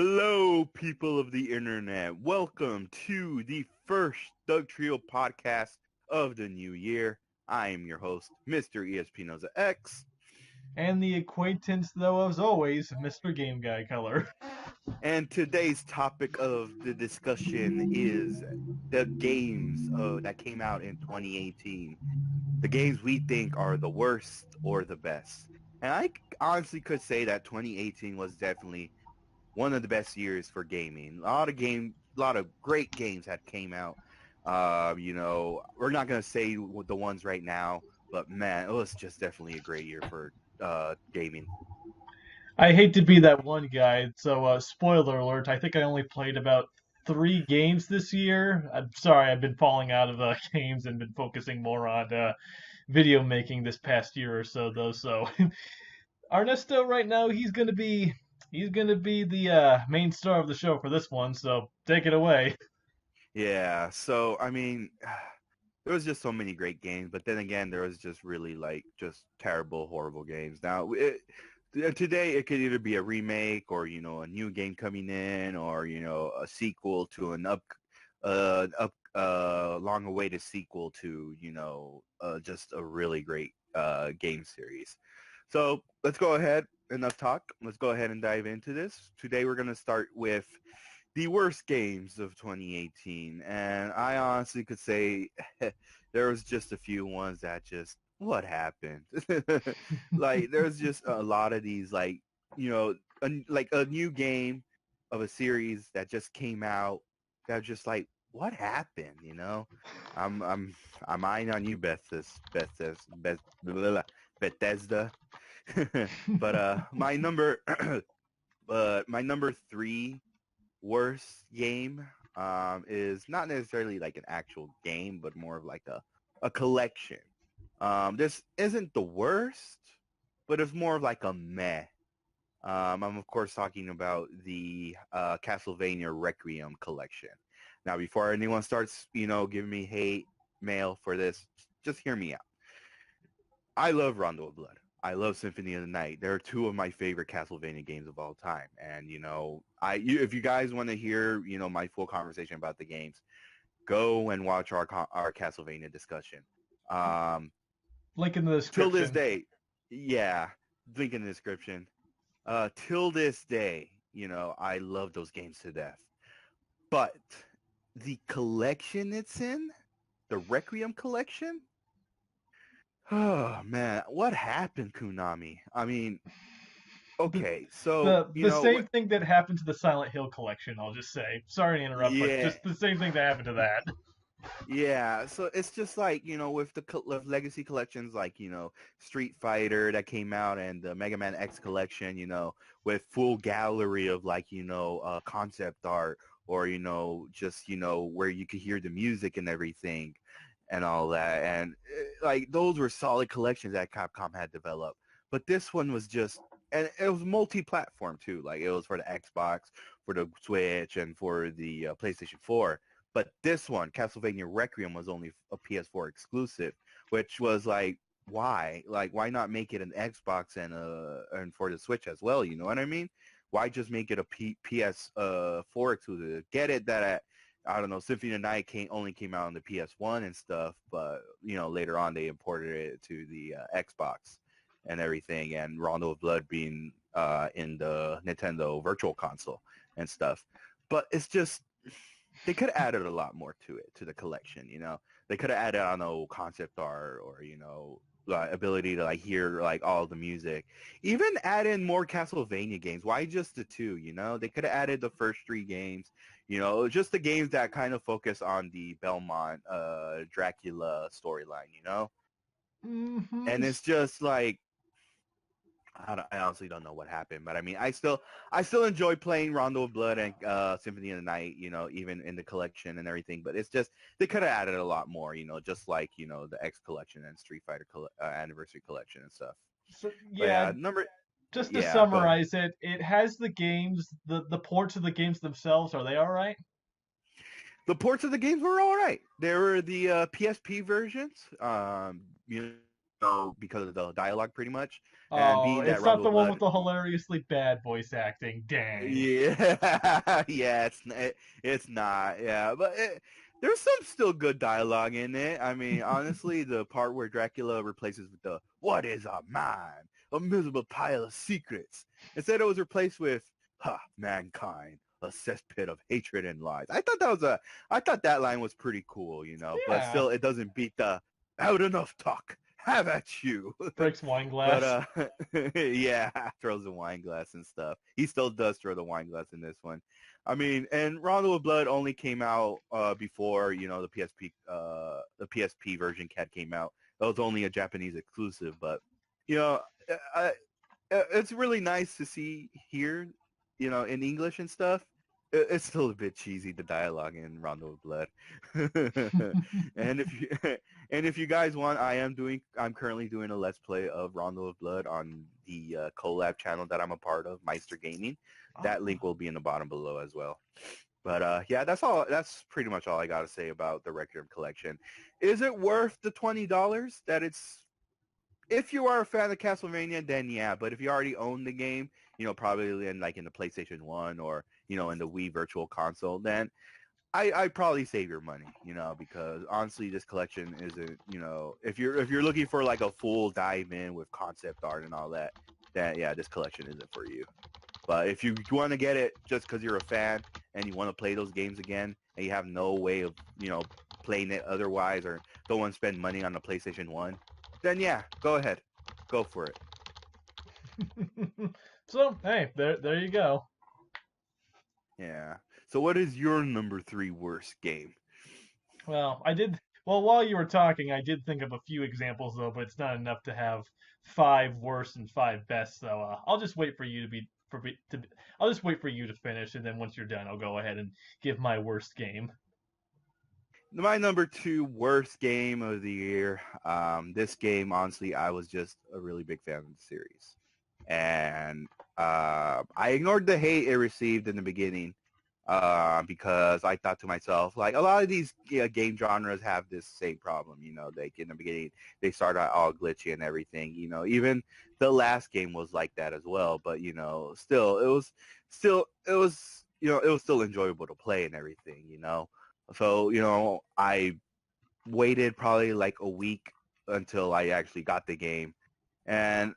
Hello, people of the internet. Welcome to the first Doug Trio podcast of the new year. I am your host, Mr. ESPNoza X, And the acquaintance, though, as always, Mr. Game Guy Color. and today's topic of the discussion is the games that came out in 2018. The games we think are the worst or the best. And I honestly could say that 2018 was definitely one of the best years for gaming. A lot of great games that came out. We're not gonna say the ones right now, but man, it was just definitely a great year for gaming. I hate to be that one guy, so spoiler alert, I think I only played about 3 games this year. I'm sorry, I've been falling out of games and been focusing more on video making this past year or so, though. So Ernesto, right now, he's gonna be the main star of the show for this one. So take it away. Yeah, so I mean, there was just so many great games, but then again, there was just really like just terrible, horrible games. Today it could either be a remake or a new game coming in or a sequel to an long awaited sequel to just a really great game series. So let's go ahead. Enough talk. Let's go ahead and dive into this. Today we're gonna start with the worst games of 2018, and I honestly could say there was just a few ones that just what happened. Like there's just a lot of these like a new game of a series that just came out that just like what happened, you know? I'm I'm eyeing on you, Bethesda. But my number three worst game is not necessarily like an actual game, but more of like a collection. This isn't the worst, but it's more of like a meh. I'm of course talking about the Castlevania Requiem collection. Now, before anyone starts, giving me hate mail for this, just hear me out. I love Rondo of Blood. I love Symphony of the Night. They're two of my favorite Castlevania games of all time. And if you guys want to hear, my full conversation about the games, go and watch our Castlevania discussion. Um, Link in the till this description. day, yeah, link in the description. Till this day, I love those games to death. But the collection it's in, the Requiem collection, oh man, what happened, Konami? I mean, The okay, so the same thing that happened to the Silent Hill collection, I'll just say. Sorry to interrupt, but yeah, just the same thing that happened to that. yeah. So it's just like with with legacy collections, like Street Fighter that came out and the Mega Man X collection, with full gallery of like concept art or just where you could hear the music and everything and all that, and like those were solid collections that Capcom had developed. But this one was just, and it was multi-platform too. Like it was for the Xbox, for the Switch, and for the PlayStation 4. But this one, Castlevania Requiem, was only a PS4 exclusive, which was like, why? Like, why not make it an Xbox and for the Switch as well? You know what I mean? Why just make it a PS4 exclusive? Get it that I don't know, Symphony of the Night only came out on the PS1 and stuff, but later on they imported it to the Xbox and everything, and Rondo of Blood being in the Nintendo Virtual Console and stuff. But it's just they could have added a lot more to it, to the collection. They could have added, I don't know, concept art or like ability to like hear like all the music. Even add in more Castlevania games. Why just the two? They could have added the first three games. Just the games that kind of focus on the Belmont Dracula storyline. Hmm. And it's just like I honestly don't know what happened, but I mean, I still enjoy playing Rondo of Blood and Symphony of the Night, even in the collection and everything. But it's just they could have added a lot more, just like the X collection and Street Fighter Anniversary collection and stuff. So But yeah, yeah, number just to yeah, go ahead. summarize it, it has the games, the ports of the games themselves. Are they all right? The ports of the games were all right. There were the PSP versions. because of the dialogue pretty much. And Oh, being that it's not Rondo the one Blood, with the hilariously bad voice acting. Dang. yeah, yeah, it's not, yeah, but there's some still good dialogue in it. I mean, honestly, the part where Dracula replaces with the "What is a man? A miserable pile of secrets." Instead, it was replaced with "Ha, mankind, a cesspit of hatred and lies." I thought that line was pretty cool, but Yeah. still, it doesn't beat the "Out enough talk, have at you." Breaks wine But glass. yeah, throws the wine glass and stuff. He still does throw the wine glass in this one. I mean, and Rondo of Blood only came out before the PSP version CAD came out. It was only a Japanese exclusive, but you know, I, it's really nice to see here, in English and stuff. It's still a bit cheesy, the dialogue in Rondo of Blood. and if you and if you guys want, I'm currently doing a Let's Play of Rondo of Blood on the collab channel that I'm a part of, Meister Gaming. That link will be in the bottom below as well. But yeah, that's all. That's pretty much all I got to say about the Requiem collection. Is it worth the $20 that it's if you are a fan of Castlevania, then yeah. But if you already own the game, probably in the PlayStation 1 or, in the Wii Virtual Console, then I'd probably save your money, because honestly, this collection isn't, if you're looking for like a full dive in with concept art and all that, then yeah, this collection isn't for you. But if you want to get it just because you're a fan and you want to play those games again and you have no way of, playing it otherwise or don't want to spend money on the PlayStation 1, then yeah, go ahead. Go for it. So, hey, there you go. Yeah. So what is your number 3 worst game? Well, I did. Well, while you were talking, I did think of a few examples though, but it's not enough to have five worst and five best. So I'll just wait for you to be for be- to. I'll just wait for you to finish, and then once you're done, I'll go ahead and give my worst game. My number 2 worst game of the year. This game, honestly, I was just a really big fan of the series. And I ignored the hate it received in the beginning because I thought to myself, like, a lot of these game genres have this same problem. Like in the beginning, they start out all glitchy and everything. Even the last game was like that as well. But, it was still enjoyable to play and everything. So, I waited probably like a week until I actually got the game. And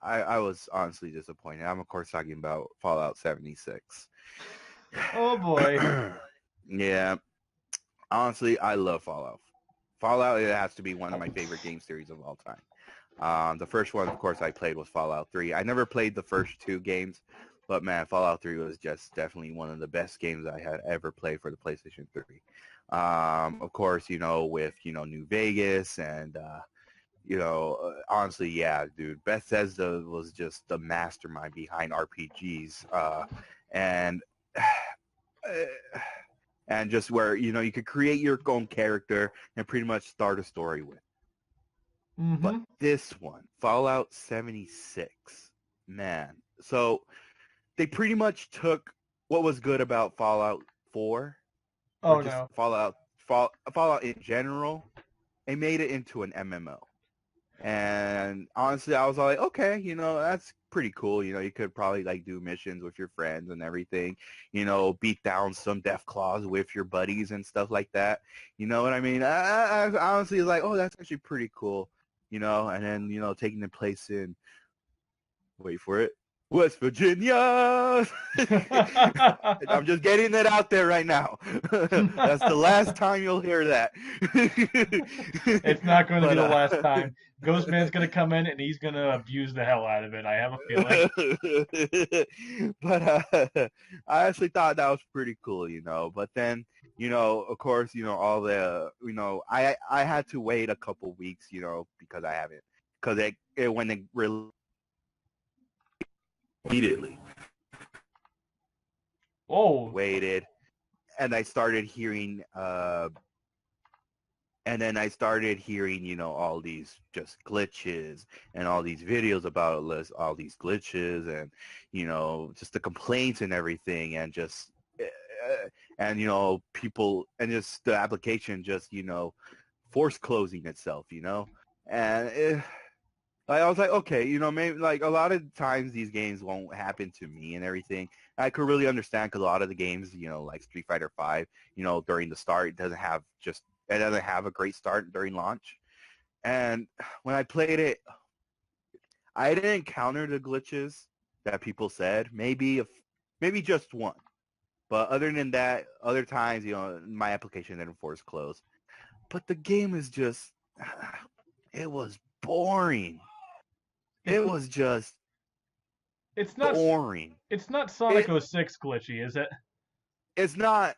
I was honestly disappointed. I'm, of course, talking about Fallout 76. Oh boy. Yeah, honestly, I love Fallout. Fallout, it has to be one of my favorite game series of all time. The first one, of course, I played was Fallout 3. I never played the first two games, but man, Fallout 3 was just definitely one of the best games I had ever played for the PlayStation 3. Of course, with, New Vegas and, honestly, yeah, dude, Bethesda was just the mastermind behind RPGs. And, and just where, you could create your own character and pretty much start a story with. But Mm-hmm. this one, Fallout 76, man. So they pretty much took what was good about Fallout 4 or Oh just no. Fallout in general and made it into an MMO. And honestly, I was like, okay, that's pretty cool. You could probably like do missions with your friends and everything, beat down some death claws with your buddies and stuff like that. You know what I mean? I honestly was like, oh, that's actually pretty cool. And then, taking the place in, wait for it, West Virginia. I'm just getting it out there right now. That's the last time you'll hear that. It's not going to be but the last time. Ghostman's going to come in and he's going to abuse the hell out of it. I have a feeling. but I actually thought that was pretty cool, But then, of course, all the, I had to wait a couple weeks, because I haven't, because it when it released immediately Oh, waited, and I started hearing, and then I started hearing, all these just glitches and all these videos about all these glitches and, just the complaints and everything and just, and, people and just the application just, force closing itself. and like, I was like, okay, maybe like a lot of times these games won't happen to me and everything. I could really understand because a lot of the games, like Street Fighter Five, during the start, it doesn't have a great start during launch. And when I played it, I didn't encounter the glitches that people said. Maybe just one. But other than that, other times, my application didn't force close. But the game is just, it was boring. It's It was just it's not boring. it's not Sonic It 06 glitchy, is it? it's not.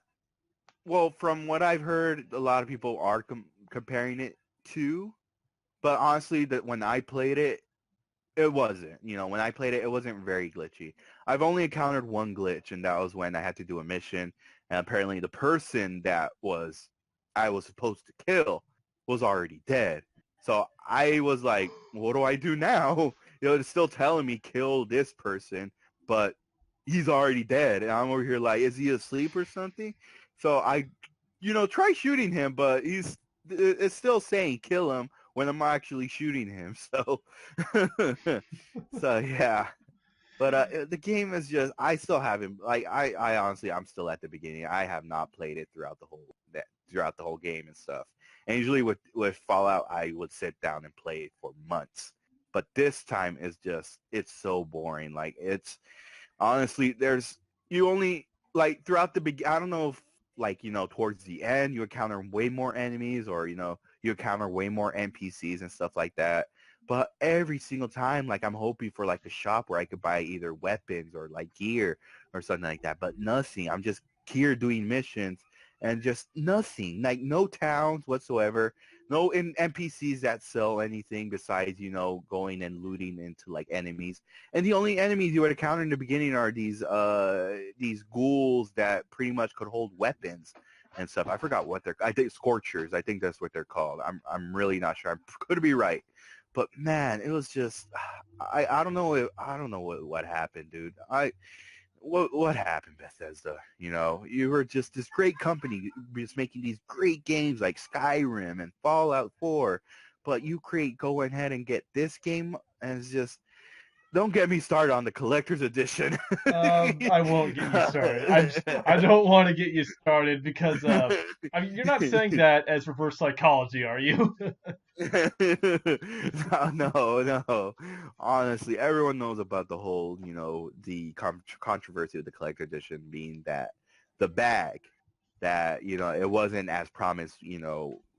Well, from what I've heard, a lot of people are comparing it to. But honestly, that when I played it, it wasn't. When I played it, it wasn't very glitchy. I've only encountered one glitch, and that was when I had to do a mission, and apparently the person that I was supposed to kill was already dead. So I was like, what do I do now? It's still telling me kill this person, but he's already dead, and I'm over here like, is he asleep or something? So I, try shooting him, but it's still saying kill him when I'm actually shooting him. So, so yeah. But the game is just, I still haven't, like, I honestly, I'm still at the beginning. I have not played it throughout the whole game and stuff. And usually with Fallout, I would sit down and play it for months. But this time is just, it's so boring. Like, it's, honestly, you only, like, throughout I don't know if, like, towards the end, you encounter way more enemies, or, you encounter way more NPCs and stuff like that. But every single time, like, I'm hoping for, like, a shop where I could buy either weapons or, like, gear or something like that. But nothing. I'm just here doing missions and just nothing. Like, no towns whatsoever. No NPCs that sell anything besides, going and looting into, like, enemies. And the only enemies you would encounter in the beginning are these ghouls that pretty much could hold weapons and stuff. I forgot what I think scorchers. I think that's what they're called. I'm really not sure. I could be right. But man, it was just, I don't know I don't know what happened, dude. What happened, Bethesda? You were just this great company, just making these great games like Skyrim and Fallout 4, but you go ahead and get this game, and it's just, don't get me started on the collector's edition. I won't get you started. I don't want to get you started because I mean you're not saying that as reverse psychology, are you? No, no, no. Honestly, everyone knows about the whole, the controversy of the collector edition being that the bag, that, it wasn't as promised,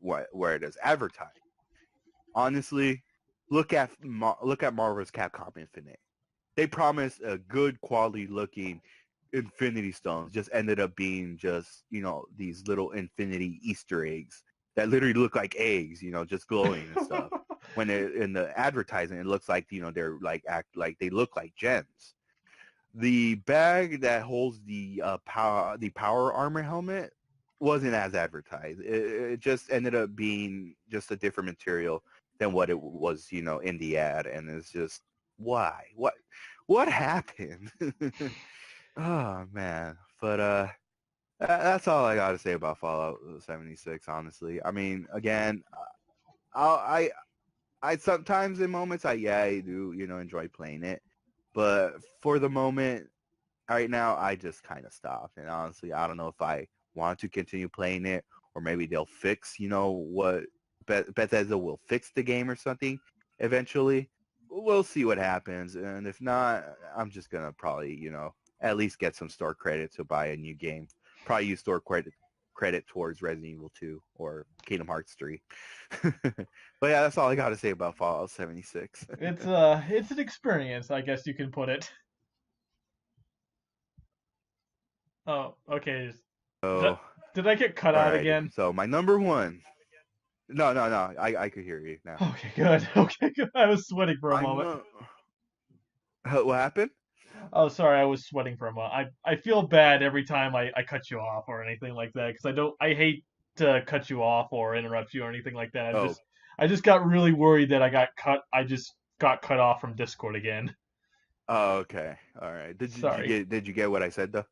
where it is advertised. Honestly, look at Marvel's Capcom Infinite. They promised a good quality looking Infinity Stones, just ended up being just, these little Infinity Easter eggs that literally look like eggs, just glowing and stuff. When in the advertising, it looks like, they're like they look like gems. The bag that holds the power armor helmet wasn't as advertised. It just ended up being just a different material than what it was, in the ad, and it's just, why? What happened? Oh man, but that's all I got to say about Fallout 76. Honestly, I mean, again, I I sometimes in moments I do, enjoy playing it, but for the moment right now, I just kind of stopped. And honestly, I don't know if I want to continue playing it, or maybe they'll fix, what Bethesda will fix the game or something eventually. We'll see what happens. And if not, I'm just going to probably, at least get some store credit to buy a new game. Probably use store credit towards Resident Evil 2 or Kingdom Hearts 3. But yeah, that's all I got to say about Fallout 76. It's an experience, I guess you can put it. Oh, okay. Did, So, did I get cut out alrighty. again? So my number one. No, no, no. I could hear you now. Okay, good. Okay, good. I was sweating for a My moment. no. What happened? Oh, sorry, I was sweating for a moment. I feel bad every time I cut you off or anything like that because I hate to cut you off or interrupt you or anything like that. Oh, I just got really worried that I just got cut off from Discord again. oh, okay. All right. Did you Sorry. get what I said though?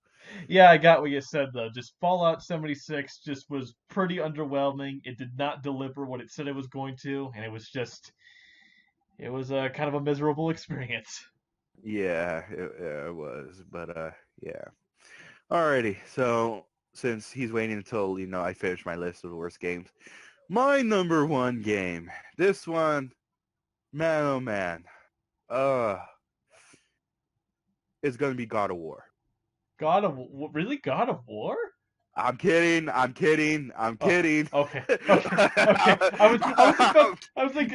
Yeah, I got what you said though. Just Fallout 76 just was pretty underwhelming. It did not deliver what it said it was going to, and it was a kind of a miserable experience. Yeah, it was, but yeah. Alrighty, so since he's waiting until I finish my list of the worst games, my number one game, this one, man, oh man, uh, it's gonna be God of War. Really God of War? I'm kidding. I'm kidding. I'm Oh, kidding. okay, okay, okay. I was about I was like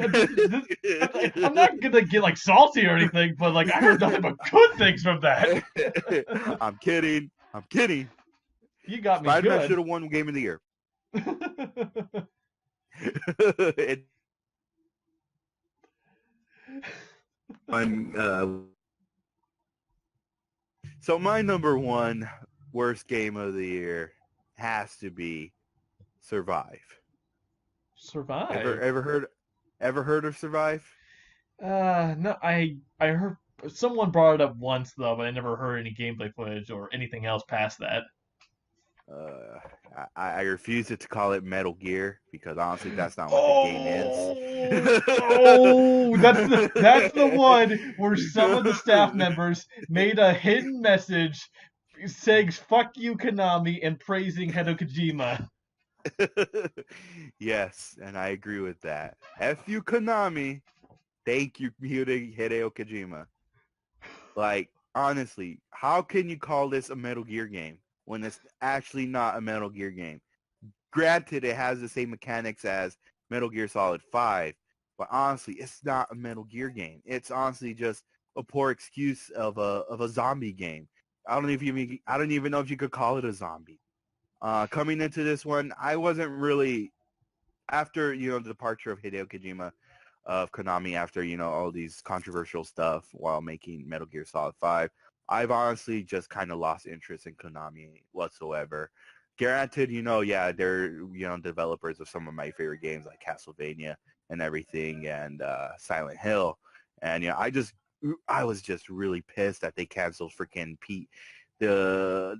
I'm not gonna get like salty or anything, but like I heard nothing but good things from that. I'm kidding. I'm kidding. You got me Spider-Man good. should have won Game of the Year. It won, so my number one worst game of the year has to be Survive. Ever Survive. ever heard ever heard of Survive? No, I heard someone brought it up once though, but I never heard any gameplay footage or anything else past that. Uh, I refuse it to call it Metal Gear because honestly, that's not what the game is. That's the one where some of the staff members made a hidden message saying "fuck you, Konami" and praising Hideo Kojima. Yes, and I agree with that. F you, Konami. Thank you, Hideo Kojima. Like, honestly, how can you call this a Metal Gear game when it's actually not a Metal Gear game? Granted, it has the same mechanics as Metal Gear Solid 5, but honestly, it's not a Metal Gear game. It's honestly just a poor excuse of a zombie game. I don't even know if you could call it a zombie. Coming into this one, I wasn't really after the departure of Hideo Kojima of Konami after all these controversial stuff while making Metal Gear Solid 5. I've honestly just kind of lost interest in Konami whatsoever. Granted, yeah, they're developers of some of my favorite games like Castlevania and everything, and Silent Hill, and I was just really pissed that they canceled freaking Pete the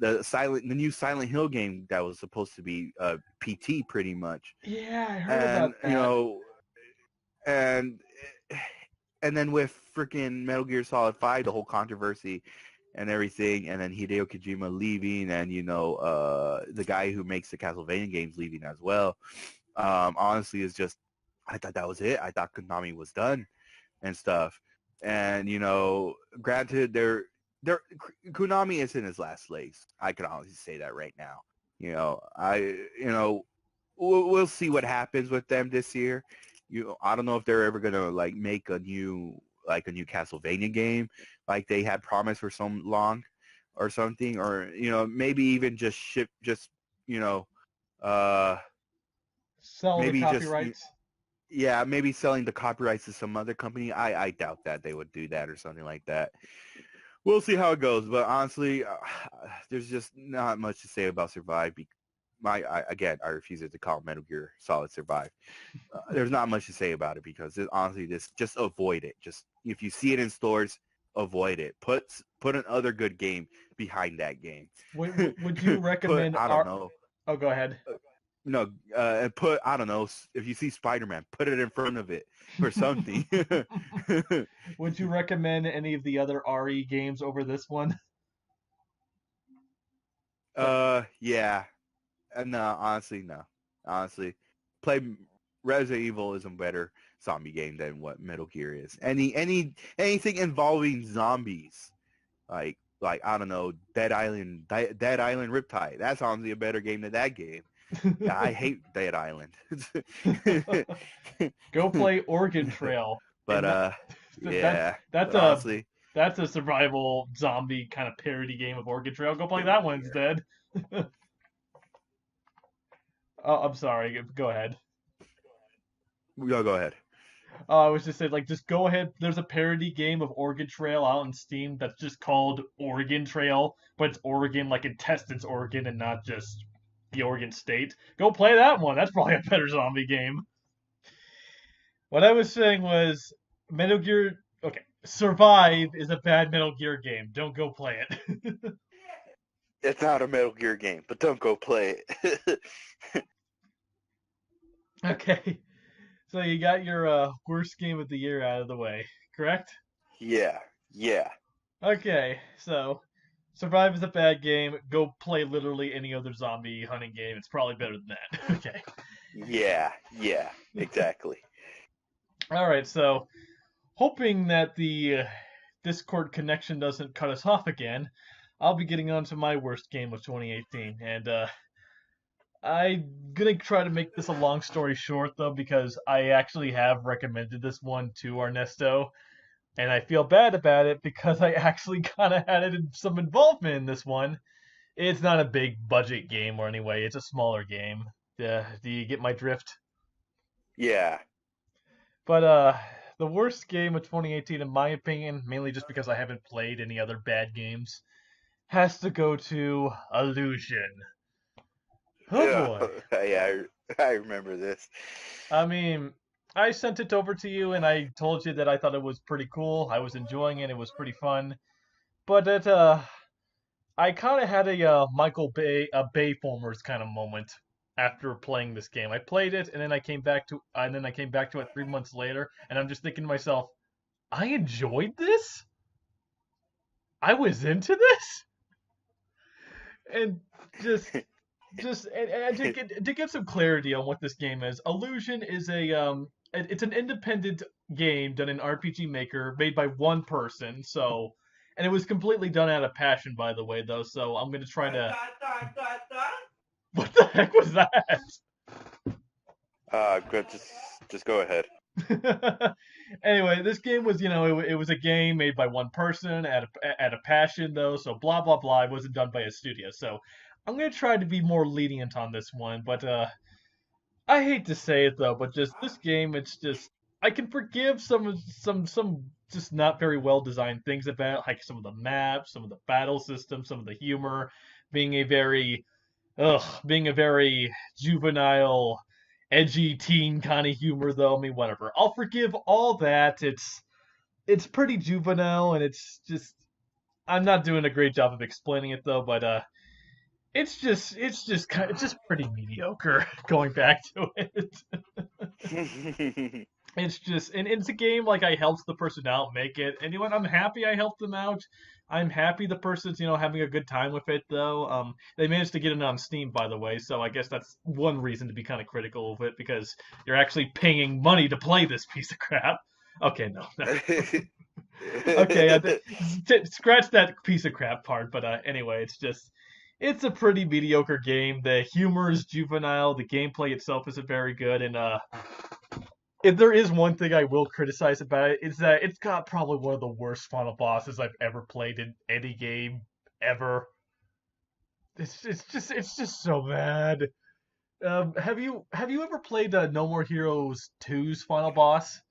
new Silent Hill game that was supposed to be PT pretty much, Yeah, I heard and about that. and and then with freaking Metal Gear Solid 5, the whole controversy and everything, and then Hideo Kojima leaving, and the guy who makes the Castlevania games leaving as well. Honestly, is just I thought that was it. I thought Konami was done and stuff. And granted, they're Konami is in his last legs. I can honestly say that right now. I we'll see what happens with them this year. I don't know if they're ever gonna like make a new Castlevania game like they had promised for so long or something, or maybe even just ship just you know uh Sell the maybe just copyrights. yeah, maybe selling the copyrights to some other company. I doubt that they would do that or something like that. We'll see how it goes, but honestly, there's just not much to say about Survive. Again, I refuse it to call Metal Gear Solid Survive. There's not much to say about it because honestly, this just avoid it. Just if you see it in stores, avoid it. Put another good game behind that game. Would you Put recommend I don't our? know. Oh, go ahead. No, and put I don't know if you see Spider-Man, put it in front of it or something. Would you recommend any of the other RE games over this one? Like, Yeah, no, honestly, no. Honestly, play Resident Evil is a better zombie game than what Metal Gear is. Anything involving zombies, like I don't know, Dead Island Riptide. That's honestly a better game than that game. Yeah, I hate Dead Island. go play Oregon Trail, But and that's yeah. that's But a honestly, that's a survival zombie kind of parody game of Oregon Trail. Go play Game of that the one Year. instead. Oh, I'm sorry. Go ahead. Go ahead. I was just saying, like, just go ahead. There's a parody game of Oregon Trail out on Steam that's just called Oregon Trail, but it's Oregon, like intestines Oregon, and not just the Oregon State. Go play that one. That's probably a better zombie game. What I was saying was Metal Gear. Okay, Survive is a bad Metal Gear game. Don't go play it. It's not a Metal Gear game, but don't go play it. Okay, so you got your worst game of the year out of the way, correct? Yeah, yeah, Okay, so Survive is a bad game. Go play literally any other zombie hunting game. It's probably better than that. Okay. yeah, exactly. All right, so hoping that the Discord connection doesn't cut us off again, I'll be getting on to my worst game of 2018. And I'm gonna try to make this a long story short, though, because I actually have recommended this one to Ernesto, and I feel bad about it because I actually kind of had some involvement in this one. It's not a big budget game or anyway, it's a smaller game. Do you get my drift? Yeah. But the worst game of 2018, in my opinion, mainly just because I haven't played any other bad games, has to go to Illusion. Oh Yeah, boy. yeah, I remember this. I mean, I sent it over to you and I told you that I thought it was pretty cool. I was enjoying it. It was pretty fun. But I kind of had a Michael Bay, a Bayformers kind of moment after playing this game. I played it and then I came back to it 3 months later, and I'm just thinking to myself, I enjoyed this. I was into this, and just and to get some clarity on what this game is, Illusion is it's an independent game done in RPG Maker made by one person. So, and it was completely done out of passion, by the way, though. So I'm gonna try to. What the heck was that? Good, just go ahead. Anyway, this game was, it was a game made by one person at a passion though, so blah blah blah. It wasn't done by a studio, so I'm gonna try to be more lenient on this one. But I hate to say it though, but just this game, it's just I can forgive some just not very well designed things about, like some of the maps, some of the battle systems, some of the humor, being a very being a very juvenile, edgy teen kind of humor, though. I mean, whatever. I'll forgive all that. It's pretty juvenile, and it's just I'm not doing a great job of explaining it though. But it's just pretty mediocre. Going back to it, it's just and it's a game like I helped the person out make it. And you know what? I'm happy I helped them out. I'm happy the person's having a good time with it though. They managed to get it on Steam, by the way, so I guess that's one reason to be kind of critical of it because you're actually paying money to play this piece of crap. Okay, no, no. Okay, scratch that piece of crap part. But anyway, it's a pretty mediocre game. The humor is juvenile. The gameplay itself isn't very good, and if there is one thing I will criticize about it, it's that it's got probably one of the worst final bosses I've ever played in any game ever. It's just so bad. Have you ever played No More Heroes 2's final boss?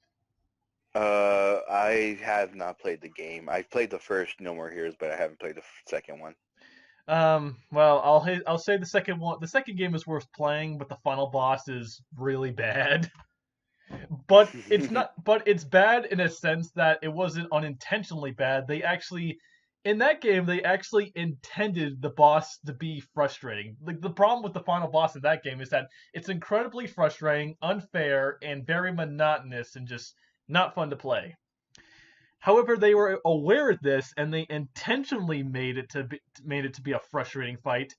I have not played the game. I played the first No More Heroes, but I haven't played the second one. Well, I'll say the second one. The second game is worth playing, but the final boss is really bad. But it's not. But it's bad in a sense that it wasn't unintentionally bad. They actually, in that game, they actually intended the boss to be frustrating. Like the problem with the final boss in that game is that it's incredibly frustrating, unfair, and very monotonous, and just not fun to play. However, they were aware of this, and they intentionally made it to be a frustrating fight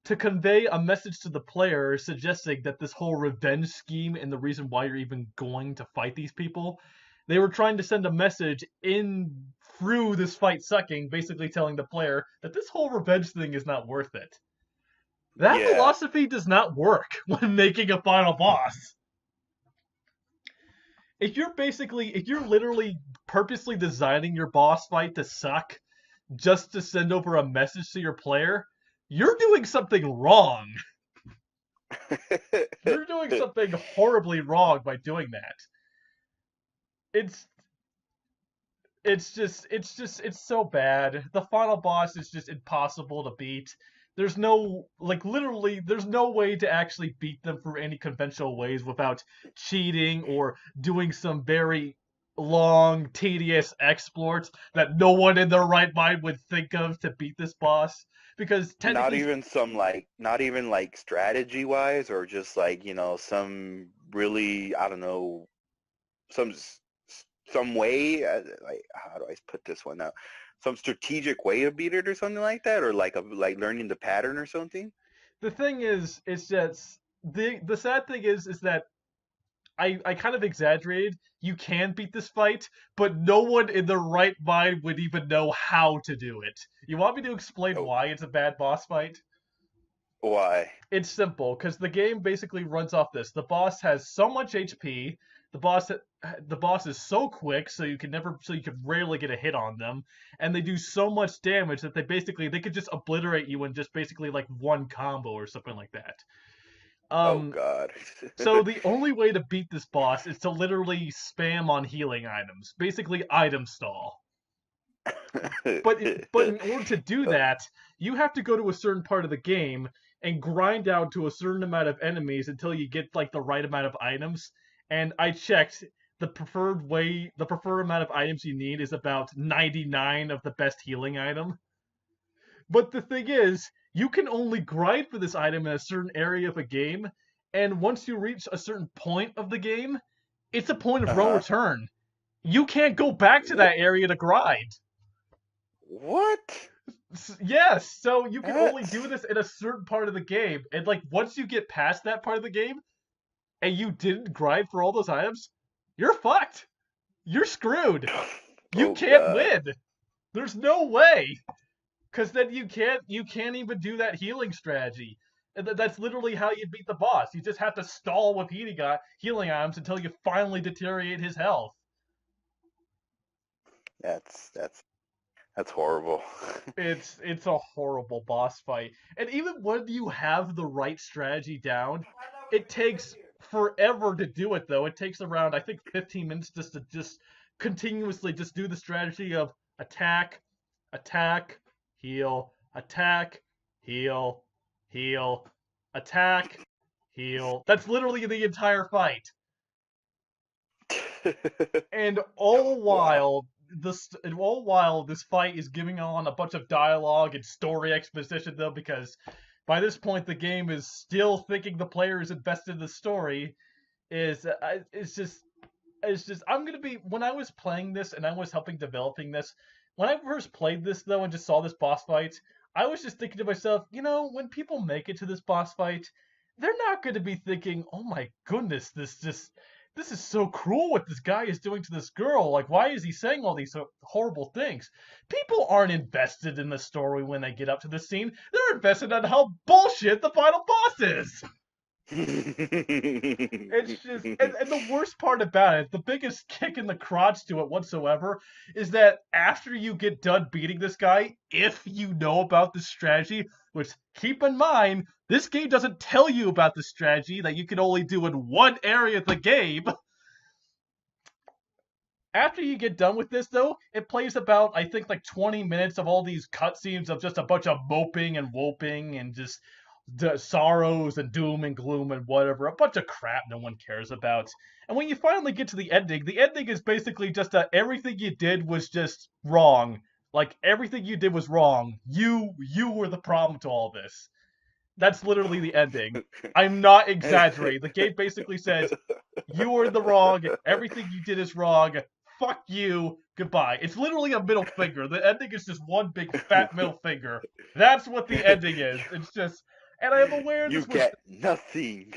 to convey a message to the player suggesting that this whole revenge scheme and the reason why you're even going to fight these people, they were trying to send a message in through this fight sucking, basically telling the player that this whole revenge thing is not worth it. That Yeah. philosophy does not work when making a final boss. If you're literally purposely designing your boss fight to suck just to send over a message to your player, you're doing something wrong. You're doing something horribly wrong by doing that. It's it's so bad. The final boss is just impossible to beat. There's no literally there's no way to actually beat them through any conventional ways without cheating or doing some very long, tedious exploits that no one in their right mind would think of to beat this boss. because Not technically even some like, not even like strategy wise, or just like, some really, I don't know, some some way, like, how do I put this one out? Some strategic way to beat it or something like that, or like learning the pattern or something. the thing is, it's just the sad thing is that I kind of exaggerated. You can beat this fight, but no one in their right mind would even know how to do it. You want me to explain Oh, why it's a bad boss fight? why? It's simple because the game basically runs off this. The boss has so much HP. The boss the boss is so quick, so you can rarely get a hit on them, and they do so much damage that they could just obliterate you in just basically like one combo or something like that. Oh Um, God. so the only way to beat this boss is to literally spam on healing items, basically item stall. But in order to do that, you have to go to a certain part of the game and grind out to a certain amount of enemies until you get like the right amount of items. And I checked the preferred amount of items you need is about 99 of the best healing item. But the thing is, you can only grind for this item in a certain area of a game, and once you reach a certain point of the game, it's a point of no Uh-huh. return. You can't go back to that area to grind. What? Yes, so you can only do That's this in a certain part of the game, and like once you get past that part of the game and you didn't grind for all those items, you're fucked. You're screwed. You oh can't God. win. There's no way, because then you can't even do that healing strategy. And that's literally how you beat the boss. You just have to stall with healing items until you finally deteriorate his health. That's that's that's horrible. It's a horrible boss fight. And even when you have the right strategy down, it takes forever to do it though. It takes around I think 15 minutes just to just continuously just do the strategy of attack, attack, heal, attack, heal, heal, attack, heal. That's literally the entire fight. And Wow. all while this fight is giving on a bunch of dialogue and story exposition though, because by this point the game is still thinking the player is invested in the story. Is it's just I'm gonna be when I was playing this and I was helping developing this. When I first played this though and just saw this boss fight, I was just thinking to myself, when people make it to this boss fight, they're not going to be thinking, "Oh my goodness, this is so cruel what this guy is doing to this girl. Like, why is he saying all these horrible things?" People aren't invested in the story when they get up to this scene. They're invested in how bullshit the final boss is. It's just, and the worst part about it, the biggest kick in the crotch to it whatsoever, is that after you get done beating this guy, if you know about this strategy, which keep in mind, this game doesn't tell you about the strategy that you can only do in one area of the game. After you get done with this, though, it plays about, I think, like 20 minutes of all these cutscenes of just a bunch of moping and whooping and just the sorrows and doom and gloom and whatever, a bunch of crap no one cares about. And when you finally get to the ending is basically just everything you did was just wrong. Like everything you did was wrong. You were the problem to all this. That's literally the ending. I'm not exaggerating. The game basically says you were in the wrong. Everything you did is wrong. Fuck you. Goodbye. It's literally a middle finger. The ending is just one big fat middle finger. That's what the ending is. It's just, and I am aware You this was, get nothing.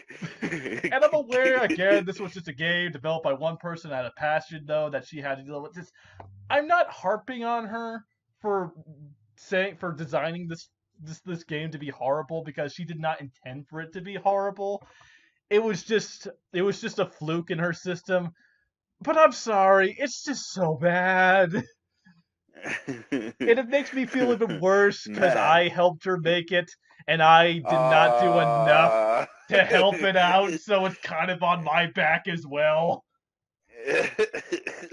and I'm aware again this was just a game developed by one person out of passion though that she had to deal with. Just, I'm not harping on her for for designing this game to be horrible because she did not intend for it to be horrible. It was just a fluke in her system. But I'm sorry, it's just so bad. And it makes me feel even worse because Man. I helped her make it and I did not do enough Uh, to help it out, so it's kind of on my back as well.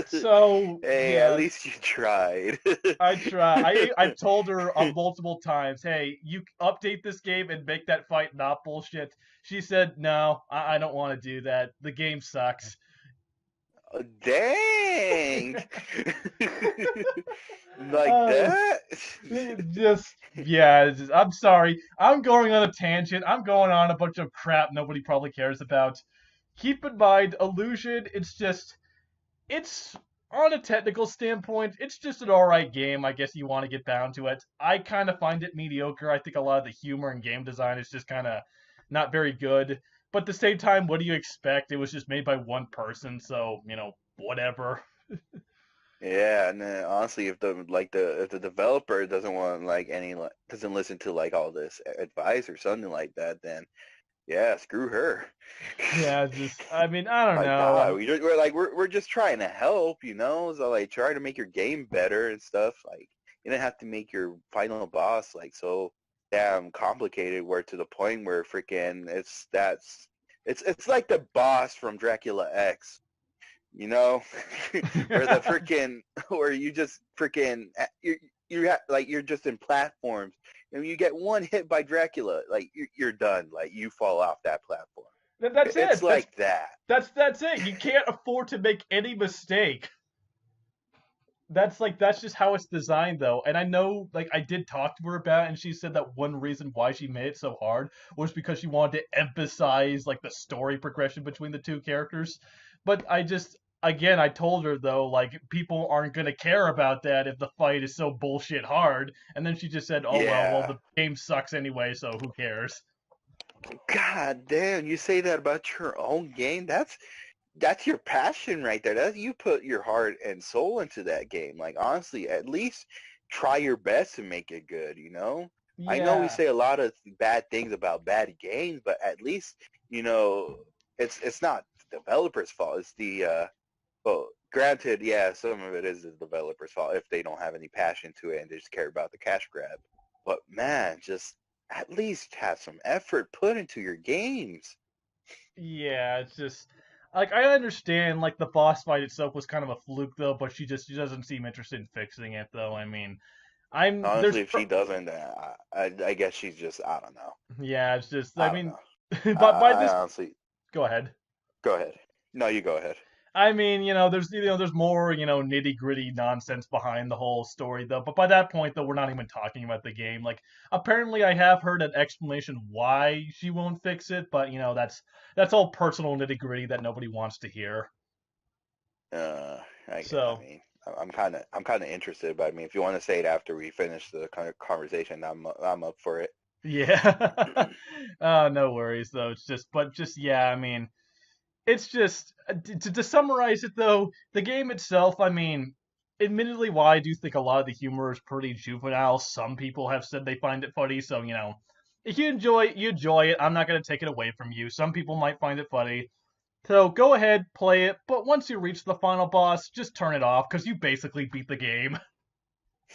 So, hey, at yeah, least you tried. I try. I've told her multiple times, hey, you update this game and make that fight not bullshit. She said, no, I don't want to do that. The game sucks. Oh, dang. Like uh, that? just yeah, I'm sorry. I'm going on a tangent. I'm going on a bunch of crap nobody probably cares about. Keep in mind, Illusion. It's on a technical standpoint, it's just an alright game. I guess you want to get down to it. I kind of find it mediocre. I think a lot of the humor and game design is just kind of not very good. But at the same time, what do you expect? It was just made by one person, so whatever. Yeah, and then honestly, if the developer doesn't want like any doesn't listen to like all this advice or something like that, then yeah, screw her. Yeah, it's just I mean I don't My know. God, we're just trying to help, you know. So like try to make your game better and stuff. Like you didn't have to make your final boss like so damn complicated, where to the point where freaking it's like the boss from Dracula X, you know, where the freaking where you just freaking like you're just in platforms and you get one hit by Dracula, like you're done, like you fall off that platform. That's It's it. like that. That's it. You can't afford to make any mistake. That's just how it's designed though. And I know like I did talk to her about it, and she said that one reason why she made it so hard was because she wanted to emphasize like the story progression between the two characters. But I just again I told her though like people aren't going to care about that if the fight is so bullshit hard. And then she just said, "Oh well Yeah. the game sucks anyway, so who cares?" God damn, you say that about your own game? That's your passion right there. That you put your heart and soul into that game. Like honestly, at least try your best to make it good, you know? I know we Yeah. say a lot of bad things about bad games, but at least, you know, it's not the developer's fault. It's the well, granted, yeah, some of it is the developer's fault if they don't have any passion to it and they just care about the cash grab. But man, just at least have some effort put into your games. Yeah, it's just like I understand like the boss fight itself was kind of a fluke though, but she doesn't seem interested in fixing it though. I mean, I'm there's Honestly, if she doesn't, I guess she's just, I don't know. yeah, it's just I I don't mean, know. but by I this honestly, go ahead. go ahead. No, you go ahead. I mean, there's more, nitty-gritty nonsense behind the whole story though. But by that point though, we're not even talking about the game. Like apparently I have heard an explanation why she won't fix it, but that's all personal nitty-gritty that nobody wants to hear. Uh, I So, mean, I'm kind of interested, but I mean, if you want to say it after we finish the kind of conversation, I'm up for it. yeah. No worries though. But just yeah, I mean, it's just to summarize it though, the game itself, I mean, admittedly, while I do think a lot of the humor is pretty juvenile, some people have said they find it funny. So if you enjoy it, you enjoy it. I'm not gonna take it away from you. Some people might find it funny. So go ahead, play it. But once you reach the final boss, just turn it off because you basically beat the game.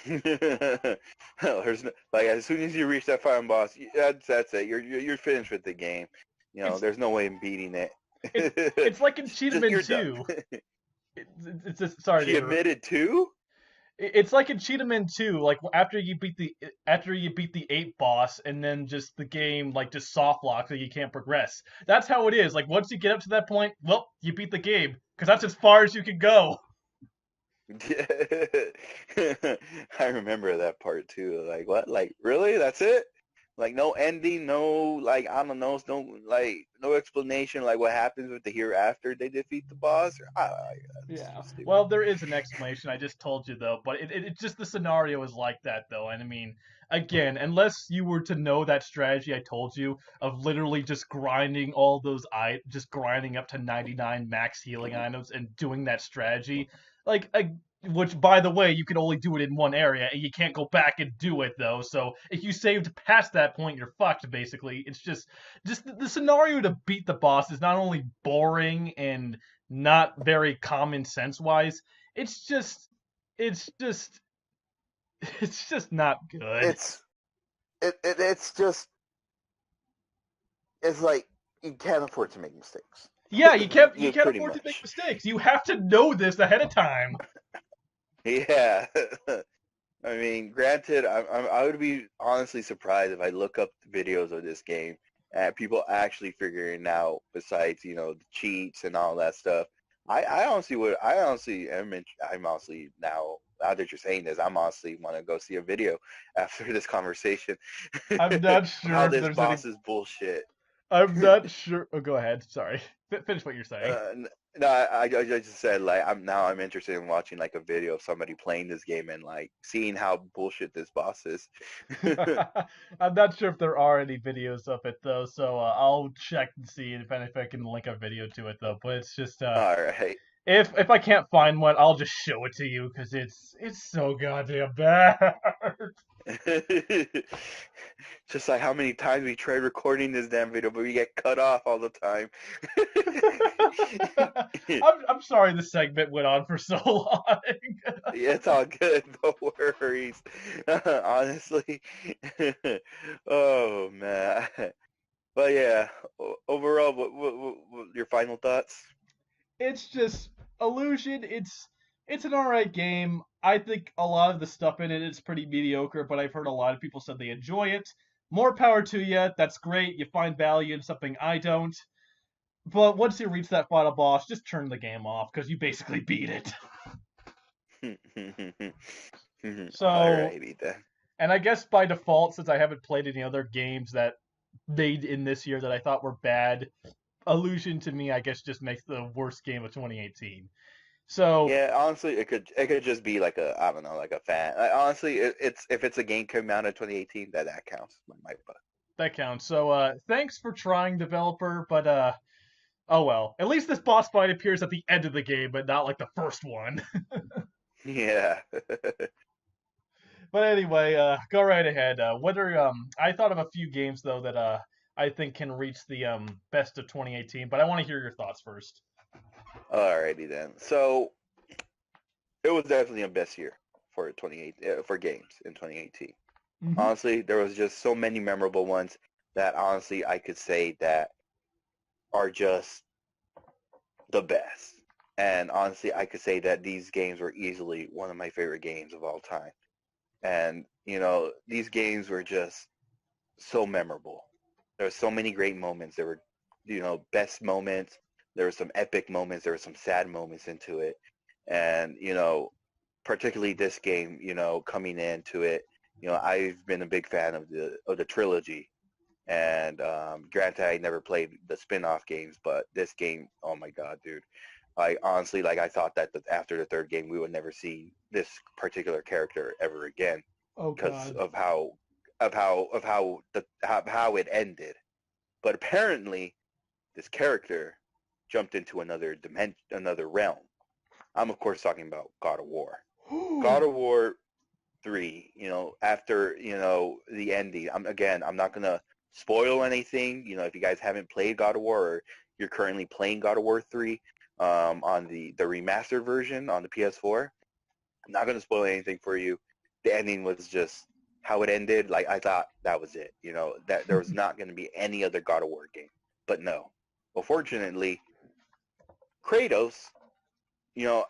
There's no, like as soon as you reach that final boss, that's it. You're finished with the game. You know, It's there's no way in beating it. it's it's like in Just Cheetahman you're done. 2. It's just sorry to She interrupt. admitted too? It's like in Cheetahman 2, like after you beat the ape boss, and then just the game like just soft locks so you can't progress. That's how it is. Like once you get up to that point, well, you beat the game because that's as far as you can go. I remember that part too. Like what? Like really? That's it? Like no ending, no like I don't know, no explanation like what happens with the hereafter they defeat the boss. That's Yeah. stupid. Well, there is an explanation. I just told you though, but it's just the scenario is like that though, and I mean, again, unless you were to know that strategy I told you of literally just grinding all those just grinding up to 99 max healing items and doing that strategy, like which by the way, you can only do it in one area and you can't go back and do it though. So if you saved past that point, you're fucked basically. It's just the scenario to beat the boss is not only boring and not very common sense wise. It's just it's just it's just not good. It's it's just it's like you can't afford to make mistakes. Yeah, you You can't pretty afford to make much. mistakes. You have to know this ahead of time. Yeah. I mean, granted, I would be honestly surprised if I look up videos of this game and people actually figuring out besides, you know, the cheats and all that stuff. I honestly am I'm honestly now that you're saying this, I'm honestly want to go see a video after this conversation. I'm not sure How if this there's any. boss is bullshit. I'm not sure. Oh, go ahead. Sorry. Finish what you're saying. No, I just said like I'm interested in watching like a video of somebody playing this game and like seeing how bullshit this boss is. I'm not sure if there are any videos of it though, so I'll check and see if I can link a video to it though. But it's just All right. if I can't find one, I'll just show it to you because it's so goddamn bad. Just like how many times we tried recording this damn video, but we get cut off all the time. I'm sorry the segment went on for so long. It's all good. No worries. Honestly. Oh man. But yeah, overall, what your final thoughts? It's just Illusion. It's an alright game. I think a lot of the stuff in it is pretty mediocre, but I've heard a lot of people said they enjoy it. More power to you. That's great. You find value in something I don't. But once you reach that final boss, just turn the game off because you basically beat it. So, Alrighty then. and I guess by default, since I haven't played any other games that made in this year that I thought were bad, Illusion to me, I guess, just makes the worst game of 2018. So Yeah, honestly, it could just be like a I don't know, like a fan. Honestly, it's if it's a game came out in 2018, that counts. My butt. that counts. So thanks for trying, developer, but oh well. At least this boss fight appears at the end of the game, but not like the first one. Yeah. But anyway, go right ahead. What are I thought of a few games though that I think can reach the best of 2018, but I want to hear your thoughts first. Alrighty then. So it was definitely a best year for 28 for games in 2018. Mm-hmm. Honestly, there was just so many memorable ones that honestly I could say that are just the best. And honestly, I could say that these games were easily one of my favorite games of all time. And these games were just so memorable. There were so many great moments. There were, best moments. There were some epic moments. There were some sad moments into it. And, particularly this game, coming into it, I've been a big fan of the trilogy. And granted, I never played the spin-off games, but this game, oh my God, dude. I honestly, like, I thought that after the third game, we would never see this particular character ever again Oh because God. of how it ended. But apparently, this character jumped into another dimension, another realm. I'm of course talking about God of War. God of War 3. After the ending. I'm not gonna spoil anything. If you guys haven't played God of War or you're currently playing God of War 3 on the remastered version on the PS4, I'm not gonna spoil anything for you. The ending was just how it ended. Like I thought that was it. That there was not gonna be any other God of War game. But no. Unfortunately, Kratos,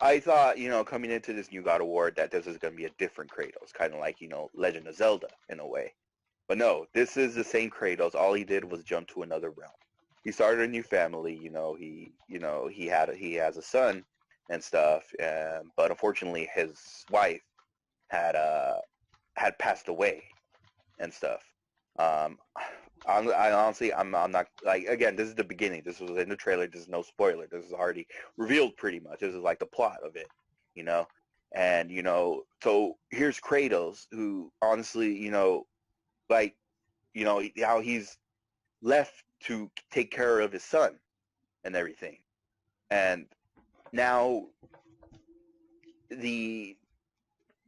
I thought, coming into this new God of War that this is gonna be a different Kratos, kind of like, Legend of Zelda in a way. But no, this is the same Kratos. All he did was jump to another realm. He started a new family. He has a son and stuff. But unfortunately, his wife had had passed away and stuff. Um, I honestly, I'm not like again. This is the beginning. This was in the trailer. This is no spoiler. This is already revealed pretty much. This is like the plot of it, you know. And so here's Kratos, who honestly, like, how he's left to take care of his son and everything. And now the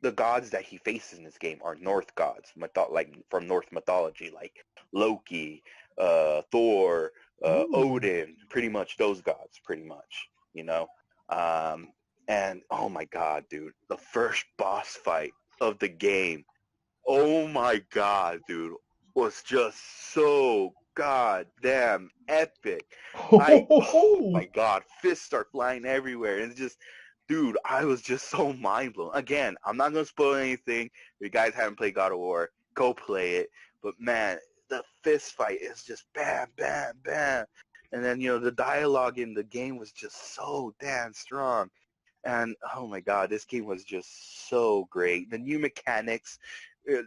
the gods that he faces in this game are North gods, like from Norse mythology, like Loki, Thor, Ooh. Odin, pretty much those gods, pretty much, you know. Um, and oh my God, dude, the first boss fight of the game, oh my God, dude, was just so goddamn epic. Oh my God, fists start flying everywhere, and it's just, dude, I was just so mind blown. Again, I'm not gonna spoil anything. If you guys haven't played God of War, go play it. But man, the fist fight is just bam, bam, bam, And then, the dialogue in the game was just so damn strong. And oh my God, this game was just so great. The new mechanics,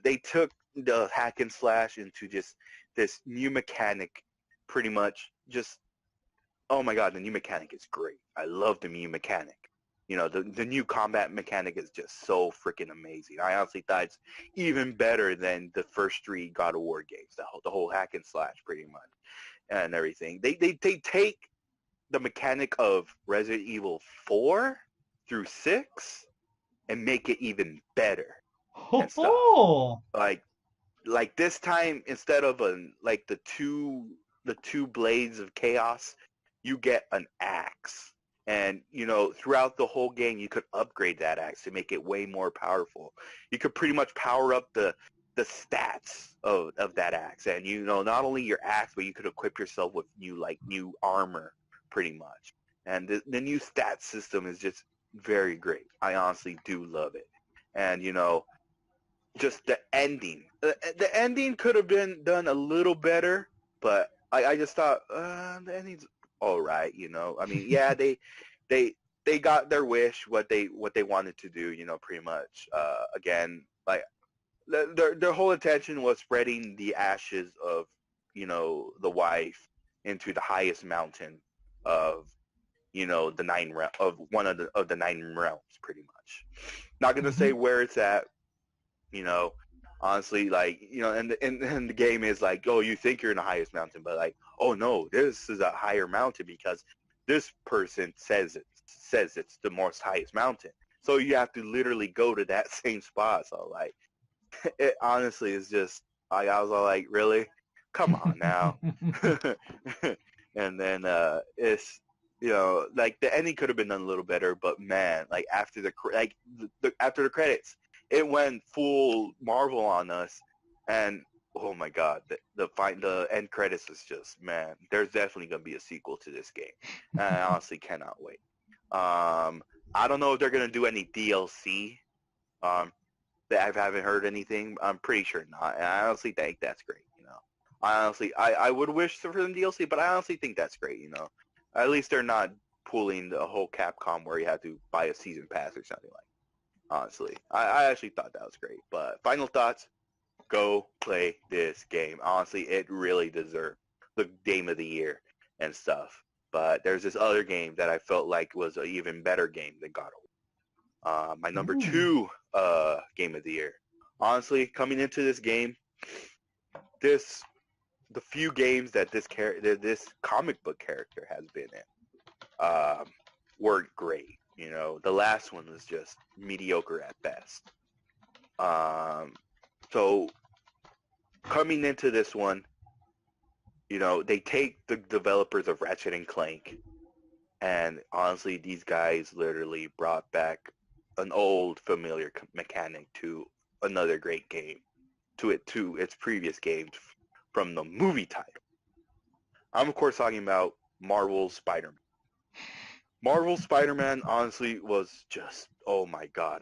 they took the hack and slash into just this new mechanic, pretty much. Just, oh my God, the new mechanic is great. I love the new mechanic. The new combat mechanic is just so freaking amazing. I honestly thought it's even better than the first three God of War games, the whole hack and slash, pretty much, and everything. They take the mechanic of Resident Evil 4 through 6 and make it even better and stuff. Oh, Like this time, instead of the two blades of chaos, you get an axe. And throughout the whole game, you could upgrade that axe to make it way more powerful. You could pretty much power up the stats of that axe, and not only your axe, but you could equip yourself with new armor, pretty much. And the new stat system is just very great. I honestly do love it. And just the ending. The ending could have been done a little better, but I just thought the ending's all right. I mean, yeah, they they got their wish, what they wanted to do. Pretty much. Again, like their whole intention was spreading the ashes of the wife into the highest mountain of the of one of the nine realms, pretty much. Not gonna hmm say where it's at, you know, honestly, like, and the game is like, oh, you think you're in the highest mountain, but like, oh no, this is a higher mountain because this person says it's the most highest mountain. So you have to literally go to that same spot. So like, it honestly is just, I was all like, really? Come on now. And then it's, like the ending could have been done a little better, but man, like after after the credits, it went full Marvel on us, and oh my God, the end credits is just, man. There's definitely gonna be a sequel to this game, and I honestly cannot wait. I don't know if they're gonna do any DLC. Um, I haven't heard anything. I'm pretty sure not, and I honestly think that's great. I would wish for them DLC, but I honestly think that's great. At least they're not pulling the whole Capcom where you have to buy a season pass or something like. Honestly, I actually thought that was great. But final thoughts: go play this game. Honestly, it really deserved the game of the year and stuff. But there's this other game that I felt like was an even better game than God of War. My number Ooh. two game of the year. Honestly, coming into this game, this the few games that this comic book character has been in weren't great. The last one was just mediocre at best. So coming into this one, they take the developers of Ratchet and Clank, and honestly, these guys literally brought back an old familiar mechanic to another great game, to its previous games from the movie title. I'm of course talking about Marvel's Spider-Man. Marvel's Spider-Man honestly was just, oh my God,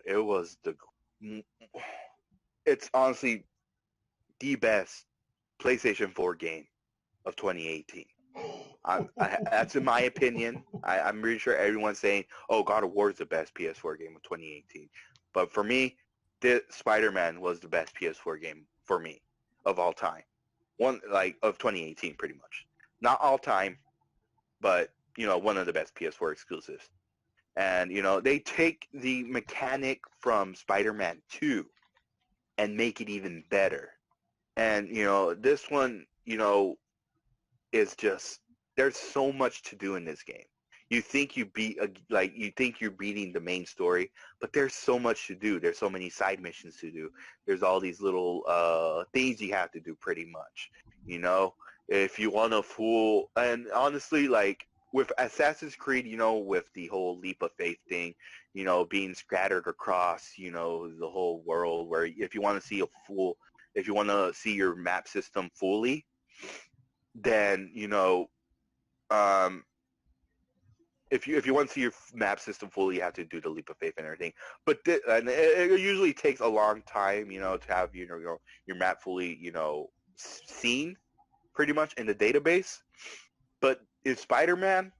it's honestly the best PlayStation 4 game of 2018. That's in my opinion. I'm pretty sure everyone's saying, "Oh, God of War is the best PS4 game of 2018," but for me, Spider-Man was the best PS4 game for me of all time. One like of 2018, pretty much. Not all time, but one of the best PS4 exclusives. And they take the mechanic from Spider-Man 2 and make it even better. And this one, is just, there's so much to do in this game. You think you think you're beating the main story, but there's so much to do. There's so many side missions to do. There's all these little things you have to do, pretty much. If you want to fool, and honestly, like with Assassin's Creed, with the whole leap of faith thing, being scattered across, the whole world, where if you want to see if you want to see your map system fully, then um, if you want to see your map system fully, you have to do the leap of faith and everything. But and it usually takes a long time, to have your map fully, seen pretty much in the database. But in Spider-Man,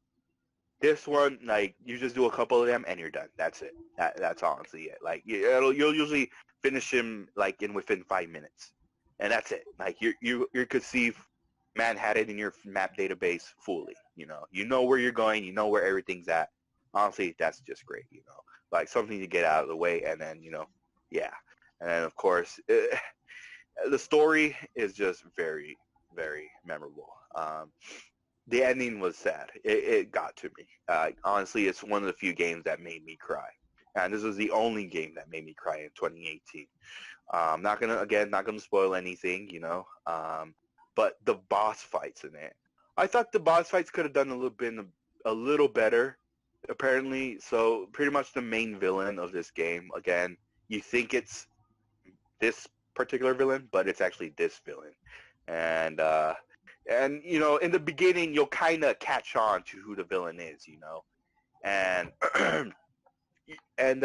this one, like, you just do a couple of them and you're done. That's it. That's honestly it. Like, you'll usually finish him like in within 5 minutes, and that's it. Like, you could see man had it in your map database fully. You know where you're going. You know where everything's at. Honestly, that's just great. Like something to get out of the way, and then yeah, and then of course the story is just very very memorable. The ending was sad. It got to me. Honestly, it's one of the few games that made me cry, and this was the only game that made me cry in 2018. Not gonna spoil anything, but the boss fights in it, I thought the boss fights could have done a little better. Apparently, so pretty much the main villain of this game. Again, you think it's this particular villain, but it's actually this villain, and in the beginning you'll kind of catch on to who the villain is, and and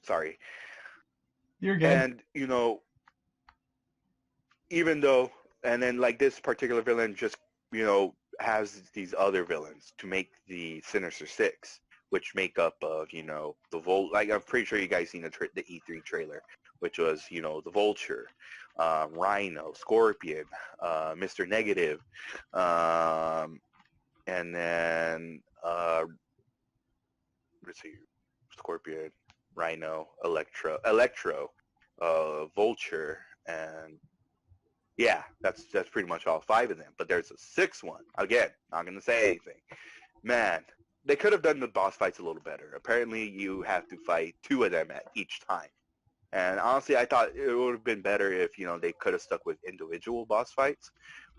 sorry, You're good. and even though, and then like this particular villain just has these other villains to make the Sinister Six, which make up of the Volt. Like, I'm pretty sure you guys seen the E3 trailer, which was the Vulture, Rhino, Scorpion, Mr. Negative, and then let's see, Scorpion, Rhino, Electro, Vulture, and yeah, that's pretty much all five of them. But there's a sixth one. Again, not gonna say anything. Man, they could have done the boss fights a little better. Apparently, you have to fight two of them at each time. And honestly, I thought it would have been better if they could have stuck with individual boss fights.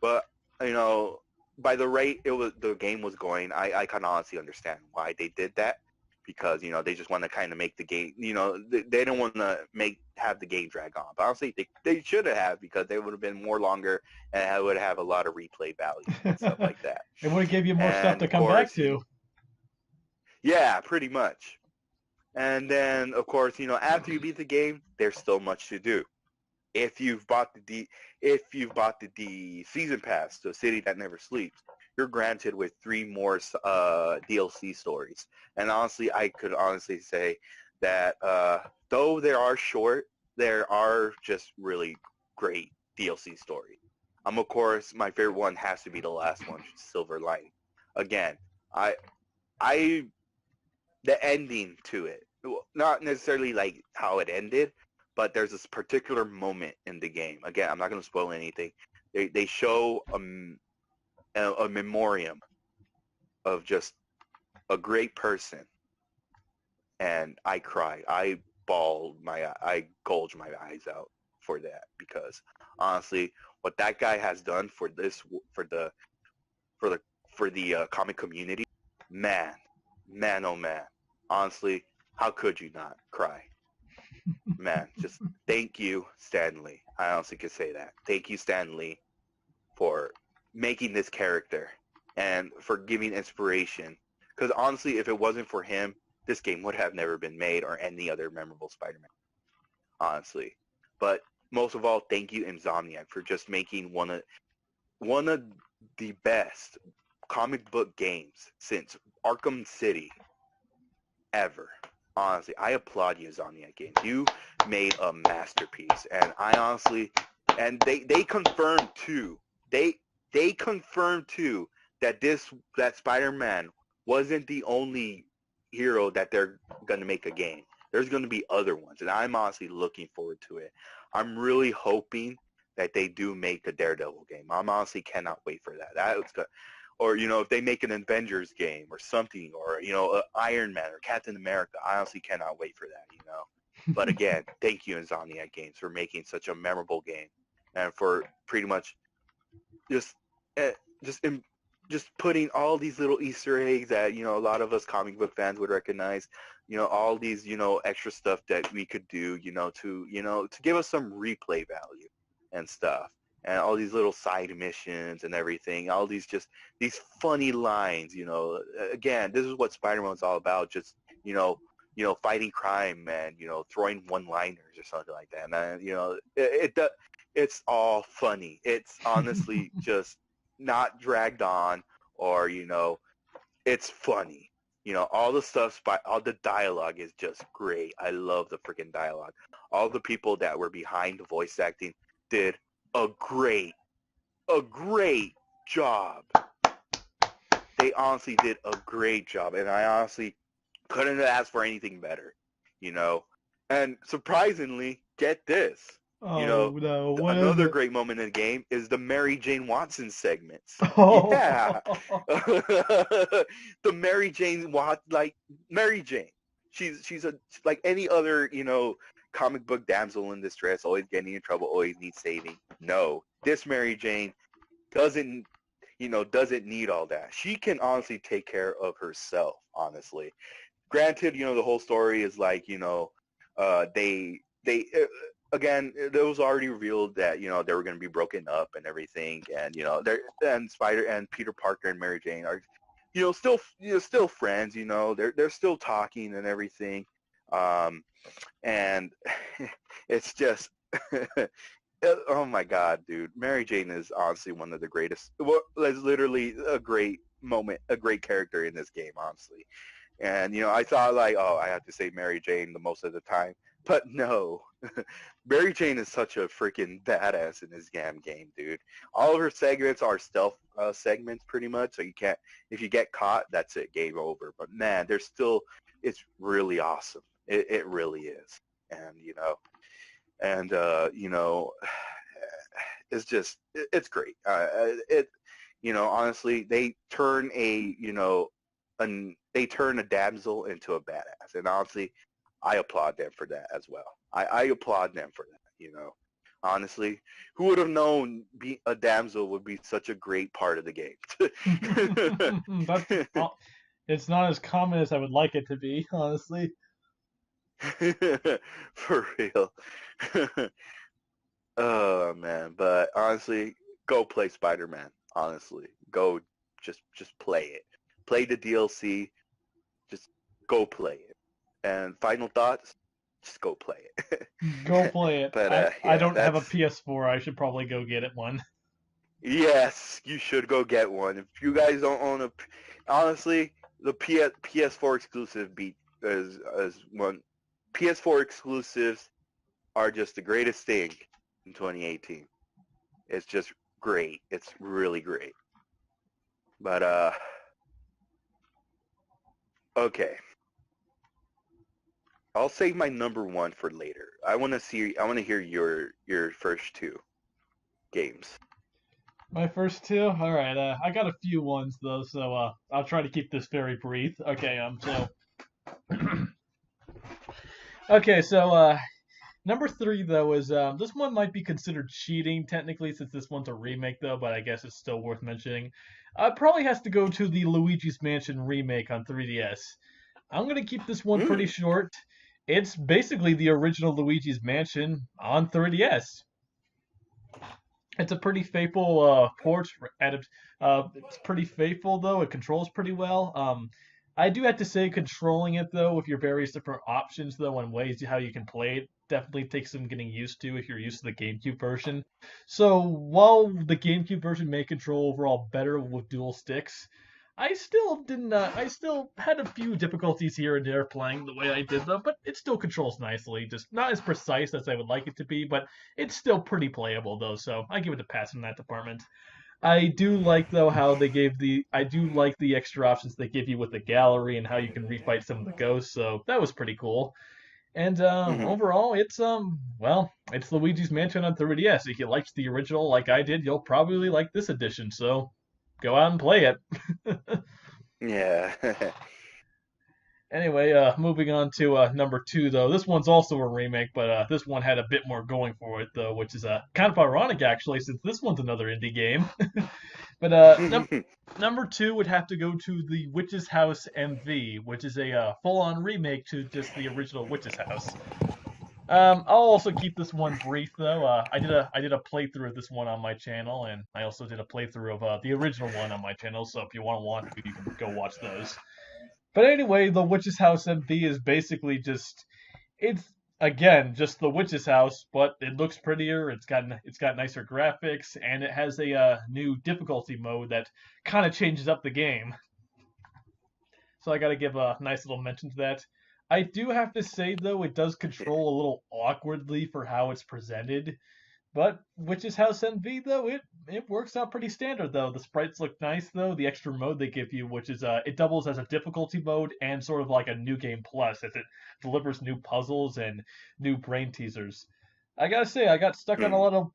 But you know, by the rate the game was going, I can honestly understand why they did that, because they just want to kind of make the game. They don't want to have the game drag on. But honestly, they should have, because they would have been more longer and it would have a lot of replay value and stuff like that. It would give you more stuff And to of come back course, to. yeah, pretty much. And then, of course, after you beat the game, there's still much to do. If you've bought the season pass to City That Never Sleeps, you're granted with 3 more DLC stories. And honestly, I could honestly say that though they are short, there are just really great DLC stories. Of course, my favorite one has to be the last one, Silver Lining. Again, I I the ending to it. Not necessarily like how it ended, but there's this particular moment in the game. Again, I'm not going to spoil anything. They show a memoriam of just a great person, and I cried. I gouged my eyes out for that, because honestly, what that guy has done for for the comic community, man, man, oh man, honestly, how could you not cry? Man, just thank you, Stan Lee. I honestly could say that. Thank you, Stan Lee, for making this character and for giving inspiration. Because honestly, if it wasn't for him, this game would have never been made, or any other memorable Spider-Man, honestly. But most of all, thank you, Insomniac, for just making one of the best comic book games since Arkham City ever. Honestly, I applaud you, Insomniac Games. You made a masterpiece, and I honestly, and they confirmed too. They confirmed too that that Spider-Man wasn't the only hero that they're gonna make a game. There's gonna be other ones, and I'm honestly looking forward to it. I'm really hoping that they do make a Daredevil game. I'm honestly cannot wait for that. That was good. Or if they make an Avengers game or something, or Iron Man or Captain America, I honestly cannot wait for that. But again, thank you, Insomniac Games, for making such a memorable game, and for pretty much just uh, just in, just putting all these little Easter eggs that a lot of us comic book fans would recognize. All these extra stuff that we could do, to give us some replay value and stuff, and all these little side missions and everything. All these funny lines. Again, this is what Spider-Man's all about. Just fighting crime and throwing one-liners or something like that. And it's all funny. It's honestly just not dragged on or it's funny. All the stuff, all the dialogue is just great. I love the freaking dialogue. All the people that were behind the voice acting did a great, a great job. They honestly did a great job, and I honestly couldn't ask for anything better, you know. And surprisingly, get this, you Oh know, no, what is another it? great moment in the game is the Mary Jane Watson segments. Yeah, Oh, the Mary Jane like Mary Jane. She's a like any other comic book damsel in distress, always getting in trouble, always needs saving. No, this Mary Jane doesn't doesn't need all that. She can honestly take care of herself. Honestly, granted, the whole story is like, they again, it was already revealed that they were going to be broken up and everything, and they're and Spider and Peter Parker and Mary Jane are still still friends. They're still talking and everything, and it's just oh my god, dude, Mary Jane is honestly one of the greatest. Well, it's literally a great moment, a great character in this game, honestly. And I thought like, oh, I have to say Mary Jane the most of the time, but no, Mary Jane is such a freaking badass in this damn game, dude. All of her segments are stealth segments, pretty much. So you can't, if you get caught, that's it, game over. But man, there's still, it's really awesome. It really is, and it's just, it's great. Honestly, they turn they turn a damsel into a badass, and honestly, I applaud them for that as well. I applaud them for that. Honestly, who would have known be a damsel would be such a great part of the game? that's it's not as common as I would like it to be, honestly. For real. Oh man, but honestly, go play Spider-Man. Honestly, go just play it. Play the DLC. Just go play it. And final thoughts, just go play it. Go play it. But I yeah, don't have a that's PS4. I should probably go get it one. yes, you should go get one. If you guys don't own honestly, the PS4 exclusive beat is one. PS4 exclusives are just the greatest thing in 2018. It's just great. It's really great. But okay. I'll save my number one for later. I want to see. I want to hear your first two games. My first two? Alright, I got a few ones though, so I'll try to keep this very brief. Okay, okay, so number three though is this one might be considered cheating technically since this one's a remake though, but I guess it's still worth mentioning. Probably has to go to the Luigi's Mansion remake on 3DS. I'm gonna keep this one pretty Mm. short. It's basically the original Luigi's Mansion on 3DS. It's a pretty faithful port. It's pretty faithful though. It controls pretty well. I do have to say, controlling it though, with your various different options though, and ways how you can play it, definitely takes some getting used to if you're used to the GameCube version. So while the GameCube version may control overall better with dual sticks, I still didn't. I still had a few difficulties here and there playing the way I did though, but it still controls nicely. Just not as precise as I would like it to be, but it's still pretty playable though. So I give it a pass in that department. I do like though how they gave the. I do like the extra options they give you with the gallery and how you can refight some of the ghosts. So that was pretty cool. And Hmm. overall, it's well, it's Luigi's Mansion on 3DS. If you liked the original like I did, you'll probably like this edition. So go out and play it. Yeah. Anyway, moving on to number two, though. This one's also a remake, but this one had a bit more going for it, though, which is kind of ironic, actually, since this one's another indie game. But number two would have to go to the Witch's House MV, which is a full-on remake to just the original Witch's House. I'll also keep this one brief, though. I did a playthrough of this one on my channel, and I also did a playthrough of the original one on my channel. So if you want, you can go watch those. But anyway, the Witch's House MV is basically just it's Again, just the witch's house, but it looks prettier. It's got nicer graphics, and it has a new difficulty mode that kind of changes up the game. So I got to give a nice little mention to that. I do have to say though, it does control a little awkwardly for how it's presented. But Witch's House NV though, it works out pretty standard though. The sprites look nice though. The extra mode they give you, which is it doubles as a difficulty mode and sort of like a new game plus, as it delivers new puzzles and new brain teasers. I gotta say, I got stuck on a Hmm. lot of.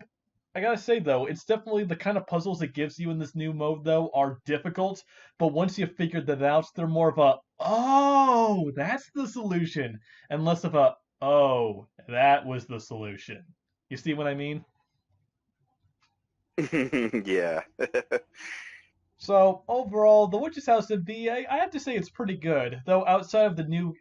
I gotta say though, it's definitely the kind of puzzles it gives you in this new mode though are difficult, but once you figure that out, they're more of a oh, that's the solution, and less of a oh, that was the solution. You see what I mean? Yeah. So overall, The Witch's House in VA, I have to say it's pretty good. Though outside of the new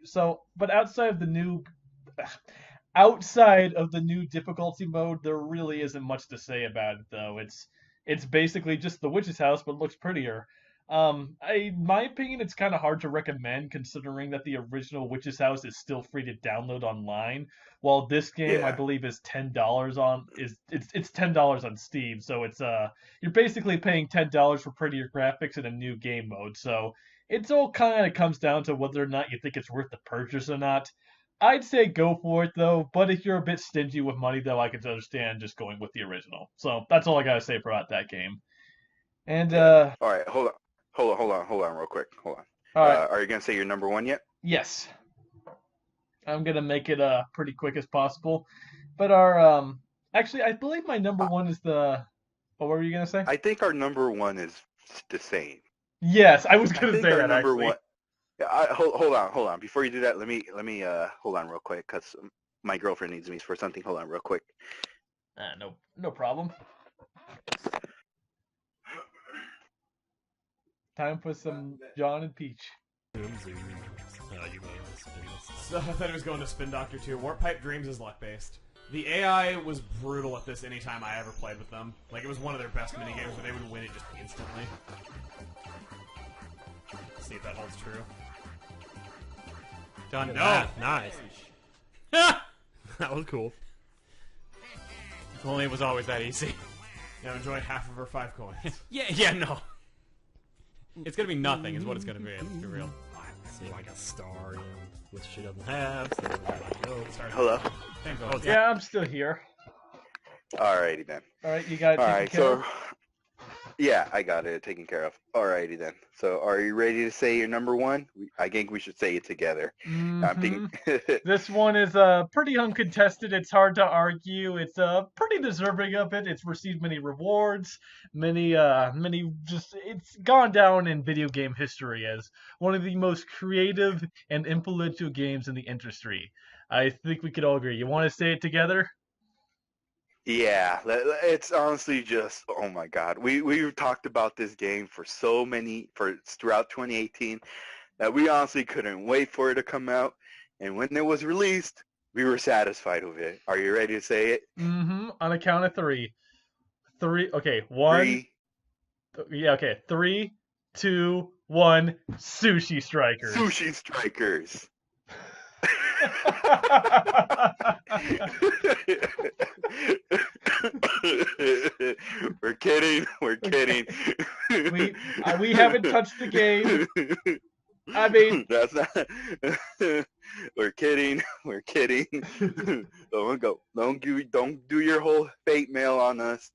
difficulty mode, there really isn't much to say about it. Though it's basically just The Witch's House, but looks prettier. In my opinion, it's kind of hard to recommend considering that the original Witch's House is still free to download online, while this game I Yeah. believe is it's $10 on Steam. So it's you're basically paying $10 for prettier graphics and a new game mode. So it's all kind of comes down to whether or not you think it's worth the purchase or not. I'd say go for it though, but if you're a bit stingy with money though, I can understand just going with the original. So that's all I gotta say about that game. And Yeah. All right. Hold on, real quick. Hold on. all right, Are you gonna say your number one yet? yes, I'm gonna make it pretty quick as possible. But our actually, I believe my number I, one is the. Oh, what were you gonna say? I think our number one is the same. Yes, I was I gonna think say our that number actually. one. Yeah, hold on. Before you do that, let me hold on real quick because my girlfriend needs me for something. Hold on real quick. No problem. Time for some John and Peach. So I thought it was going to Spin Doctor 2. Warp Pipe Dreams is luck based. The AI was brutal at this anytime I ever played with them. Like, it was one of their best minigames where they would win it just instantly. Let's see if that holds true. Done. No! Nice. That was cool. If only it was always that easy. Now enjoy half of her 5 coins. Yeah, no. It's gonna be nothing, is what it's gonna be. Let's be real. See, like a star, which she doesn't have. So like, no. Hello. Thank Oh, God. Yeah, I'm still here. Alrighty then. All right, you got it All taken right. care So of? yeah, I got it taken care of. Alrighty then. So are you ready to say your number one? I think we should say it together. I'm Mm-hmm. thinking. This one is pretty uncontested. It's hard to argue. It's pretty deserving of it. It's received many rewards, many just it's gone down in video game history as one of the most creative and influential games in the industry. I think we could all agree. You want to say it together? Yeah, it's honestly just oh my God. We've talked about this game for throughout 2018 that we honestly couldn't wait for it to come out, and when it was released, we were satisfied with it. Are you ready to say it? Mm-hmm. On a count of three. Three. Okay. One. Three, Yeah. Okay. Three, two, one. Sushi Strikers. Sushi Strikers. We're kidding. We're kidding. We haven't touched the game. I mean, That's not. We're kidding. We're kidding. Don't go. Don't do your whole fate mail on us.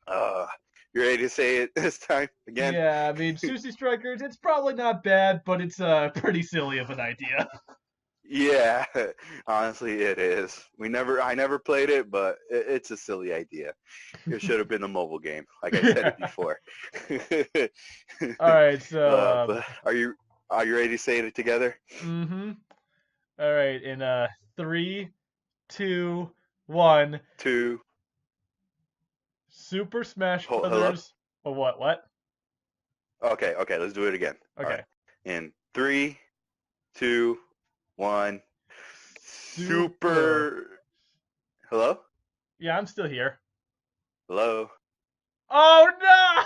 Uh, you ready to say it this time again? yeah, I mean, Sushi Strikers, it's probably not bad, but it's pretty silly of an idea. Yeah, honestly, it is. I never played it, but it's a silly idea. It should have been a mobile game, like I said it before. All right, so But are you ready to say it together? mm-hmm. All right, in three, two, one. Two. Super Smash Hello. Brothers. Oh, what? What? Okay. Let's do it again. All Okay. right. In 3, 2, 1. Super. Hello. Yeah, I'm still here. Hello. Oh no!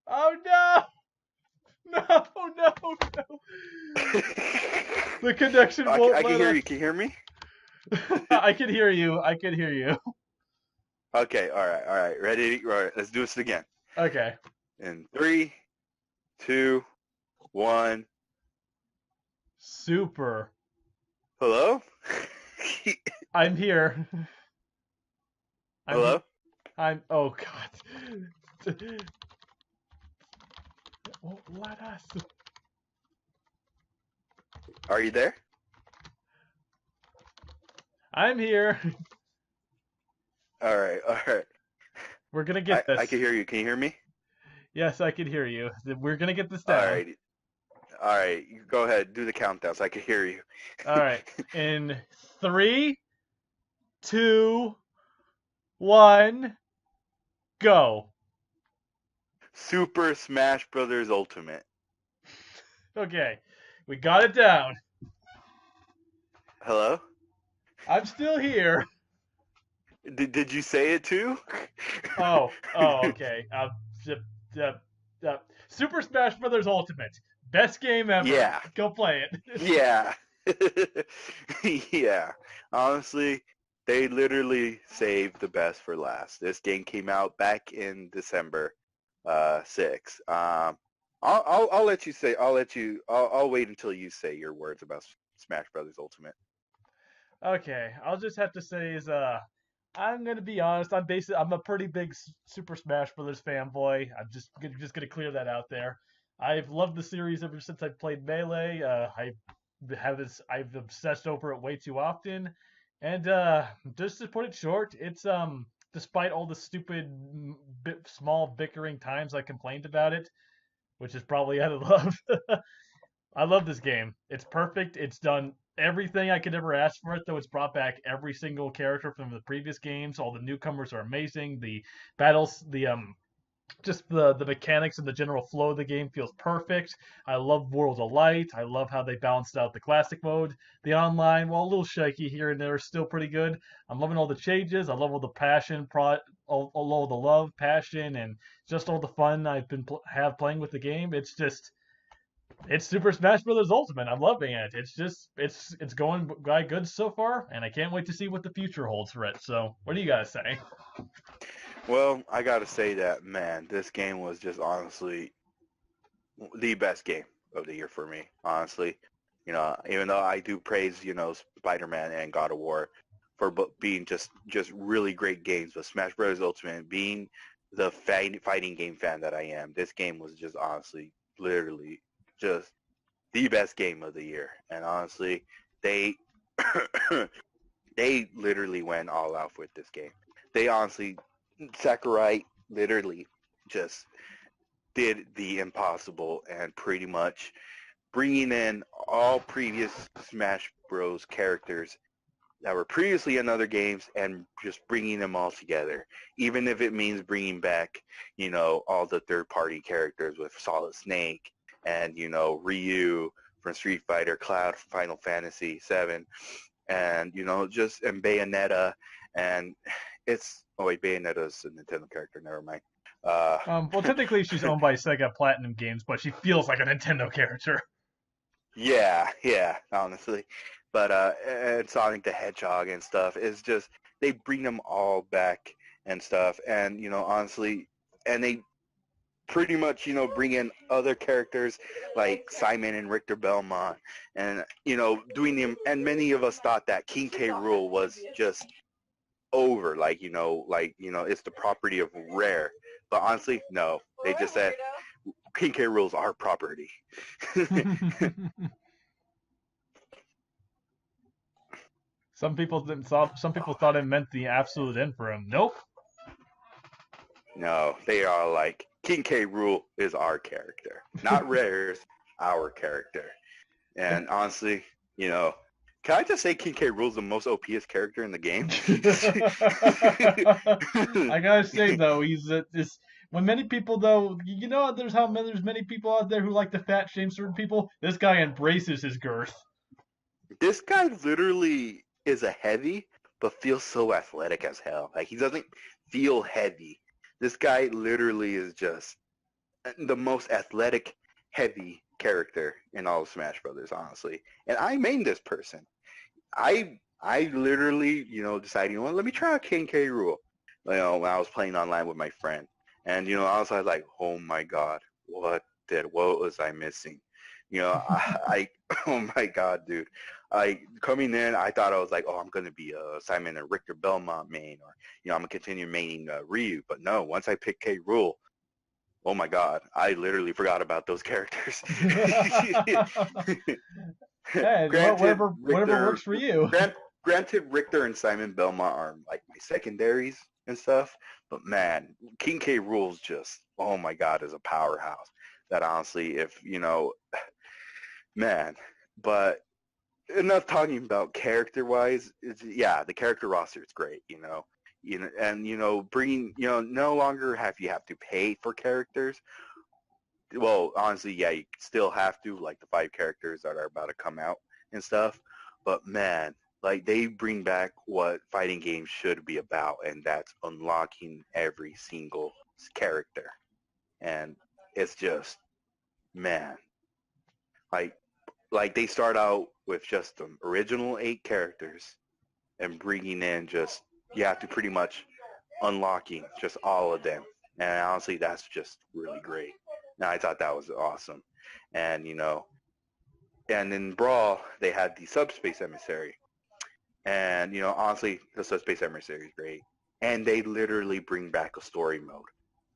Oh no! No! No! No! The connection won't I can let hear us. you. Can you hear me? I could hear you. I could hear you. Okay, all right. Ready? All right, let's do this again. Okay. In 3, 2, 1. Super. Hello? I'm here. I'm here. Hello? I'm. Oh God. Won't let us. Are you there? I'm here. All right, all right. We're gonna I get I this. can hear you. Can you hear me? Yes, I can hear you. We're gonna get this All down. right. All right. You go ahead. Do the countdown so I can hear you. All right. In 3, 2, 1, go. Super Smash Brothers Ultimate. Okay. We got it down. Hello? I'm still here. Did you say it too? Oh, okay. Zip, zip, zip. Super Smash Brothers Ultimate, best game ever. Yeah. Go play it. Yeah. Yeah. Honestly, they literally saved the best for last. This game came out back in December 6th. I'll let you say I'll wait until you say your words about Smash Brothers Ultimate. Okay, I'll just have to say is I'm gonna be honest. I'm a pretty big Super Smash Brothers fanboy. I'm just gonna clear that out there. I've loved the series ever since I played Melee. I've obsessed over it way too often, and just to put it short, it's despite all the stupid small bickering times I complained about it, which is probably out of love. I love this game. It's perfect. It's done everything I could ever ask for it, though it's brought back every single character from the previous games. All the newcomers are amazing. The battles, just the mechanics and the general flow of the game feels perfect. I love World of Light. I love how they balanced out the classic mode. The online, while a little shaky here and there, is still pretty good. I'm loving all the changes. I love all the passion, all the love, passion, and just all the fun I've been have playing with the game. It's Super Smash Bros. Ultimate. I'm loving it. It's going by good so far, and I can't wait to see what the future holds for it. So, what do you guys say? Well, I gotta say that, man, this game was just honestly the best game of the year for me. Honestly, even though I do praise, Spider-Man and God of War for being just really great games, but Smash Bros. Ultimate being the fighting game fan that I am, this game was just honestly, literally, just the best game of the year. And honestly, they they literally went all out with this game. They honestly, Sakurai literally just did the impossible and pretty much bringing in all previous Smash Bros. Characters that were previously in other games and just bringing them all together, even if it means bringing back, all the third-party characters with Solid Snake and, Ryu from Street Fighter, Cloud from Final Fantasy VII, and, and Bayonetta, and oh wait, Bayonetta's a Nintendo character, never mind. Uh, Well, technically she's owned by Sega Platinum Games, but she feels like a Nintendo character. yeah, honestly. But and Sonic the Hedgehog and stuff is just they bring them all back and stuff, and honestly, and they pretty much bring in other characters like Simon and Richter Belmont, and doing them. And many of us thought that King K. Rool was just over, it's the property of Rare, but honestly, no. They just said King K. Rool's our property. Some people thought it meant the absolute end for him. Nope. No, they are like King K. Rool is our character, not Rare's, our character. And honestly, can I just say King K. Rool's the most OPS character in the game? I gotta say though, he's this. When many people though, there's many people out there who like to fat shame certain people. This guy embraces his girth. This guy literally is a heavy, but feels so athletic as hell. Like he doesn't feel heavy. This guy literally is just the most athletic, heavy character in all of Smash Brothers, honestly. And I main this person. I I literally, decided, let me try a King K. Rule. When I was playing online with my friend, and I was like, oh my god, what was I missing? I oh my god, dude. Coming in, I thought I was like, oh, I'm gonna be a Simon and Richter Belmont main, or I'm gonna continue maining Ryu. But no, once I picked K. Rule, oh my god, I literally forgot about those characters. Hey, Granted, whatever works for you. granted, Richter and Simon Belmont are like my secondaries and stuff, but man, King K. Rules just, oh my god, is a powerhouse. That honestly, if man, but enough talking about character wise. Yeah, the character roster is great. And bringing no longer have to pay for characters. Well, honestly, yeah, you still have to, like the 5 characters that are about to come out and stuff. But man, like they bring back what fighting games should be about, and that's unlocking every single character. And it's just, man, like they start out with just the original 8 characters and bringing in just you have to pretty much unlocking just all of them. And honestly, that's just really great. And I thought that was awesome. And and in Brawl they had the Subspace Emissary, and honestly, the Subspace Emissary is great. And they literally bring back a story mode,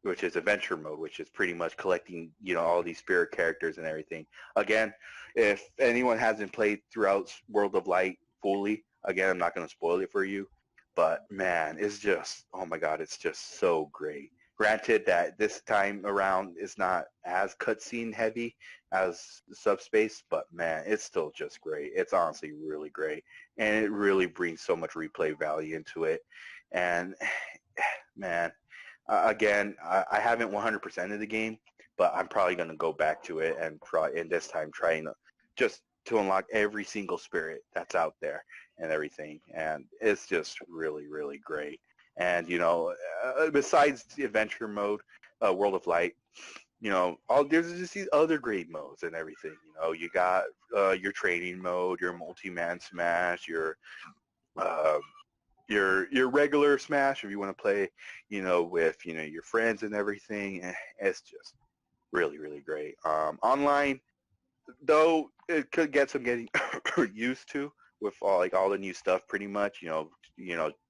which is adventure mode, which is pretty much collecting all these spirit characters and everything. Again, if anyone hasn't played throughout World of Light fully, again, I'm not going to spoil it for you, but man, it's just, oh my god, it's just so great. Granted that this time around it's not as cutscene heavy as Subspace, but man, it's still just great. It's honestly really great, and it really brings so much replay value into it. And man, again, I haven't 100% of the game, but I'm probably going to go back to it and try, and this time trying to just to unlock every single spirit that's out there and everything. And it's just really, really great. And, besides the adventure mode, World of Light, all there's just these other great modes and everything. You got your training mode, your multi-man smash, uh, your regular Smash if you want to play, with your friends and everything. It's just really really great. Online though, it could get some getting used to with all the new stuff. Pretty much,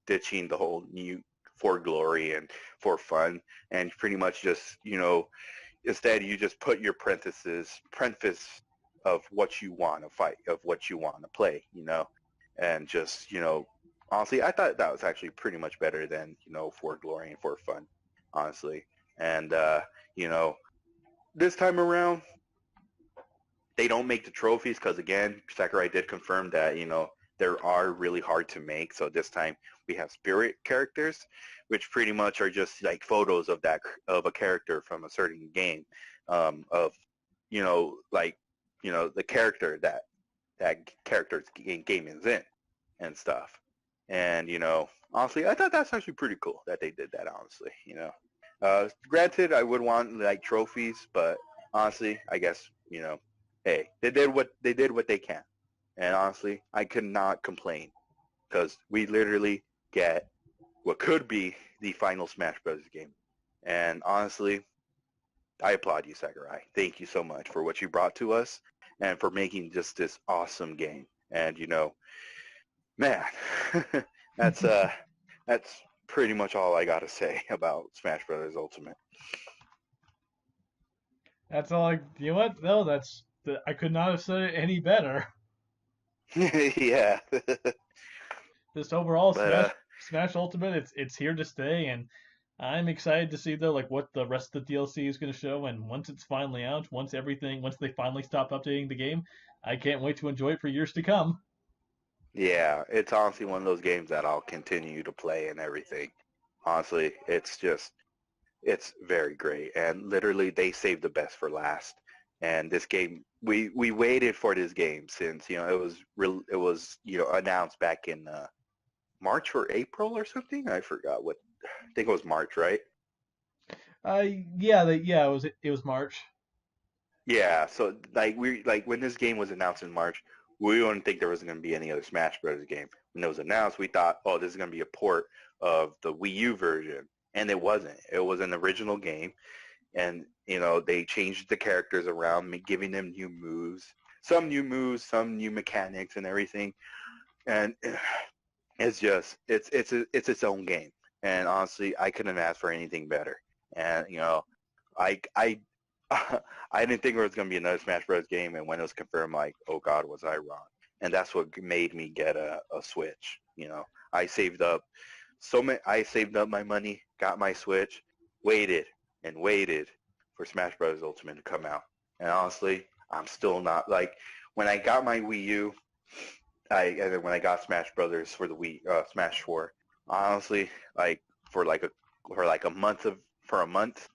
ditching the whole new for glory and for fun, and pretty much just instead you just put your preface of what you want to fight, of what you want to play, and just honestly, I thought that was actually pretty much better than for glory and for fun, honestly. And you know, this time around, they don't make the trophies because again, Sakurai did confirm that there are really hard to make. So this time we have spirit characters, which pretty much are just like photos of a character from a certain game, of like the character that character's game is in and stuff. And honestly, I thought that's actually pretty cool that they did that. Honestly, granted, I would want like trophies, but honestly, I guess hey, they did what they can, and honestly, I could not complain because we literally get what could be the final Smash Bros. Game, and honestly, I applaud you, Sakurai. Thank you so much for what you brought to us and for making just this awesome game. And man, that's that's pretty much all I gotta say about Smash Bros. Ultimate. That's all I. You know what? No, I could not have said it any better. Yeah, Just overall, but Smash Ultimate, it's here to stay, and I'm excited to see though like what the rest of the DLC is going to show. And once it's finally out, once they finally stop updating the game, I can't wait to enjoy it for years to come. yeah, it's honestly one of those games that I'll continue to play and everything. Honestly, it's very great, and literally they saved the best for last. And this game, we waited for this game since it was announced back in March or April or something. I forgot what. I think it was March, right? Yeah, it was March. Yeah. So like when this game was announced in March, we didn't think there was going to be any other Smash Brothers game. When it was announced, we thought, oh, this is going to be a port of the Wii U version, and it wasn't. It was an original game, and they changed the characters around, giving them new moves, some new mechanics, and everything. And it's its own game. And honestly, I couldn't ask for anything better. And I I didn't think there was gonna be another Smash Bros. Game, and when it was confirmed, like, oh God, was I wrong? And that's what made me get a Switch. I saved up I saved up my money, got my Switch, waited and waited for Smash Bros. Ultimate to come out. And honestly, I'm still not like when I got my Wii U, and then when I got Smash Brothers for the Wii Smash 4, honestly, like for like a month for a month,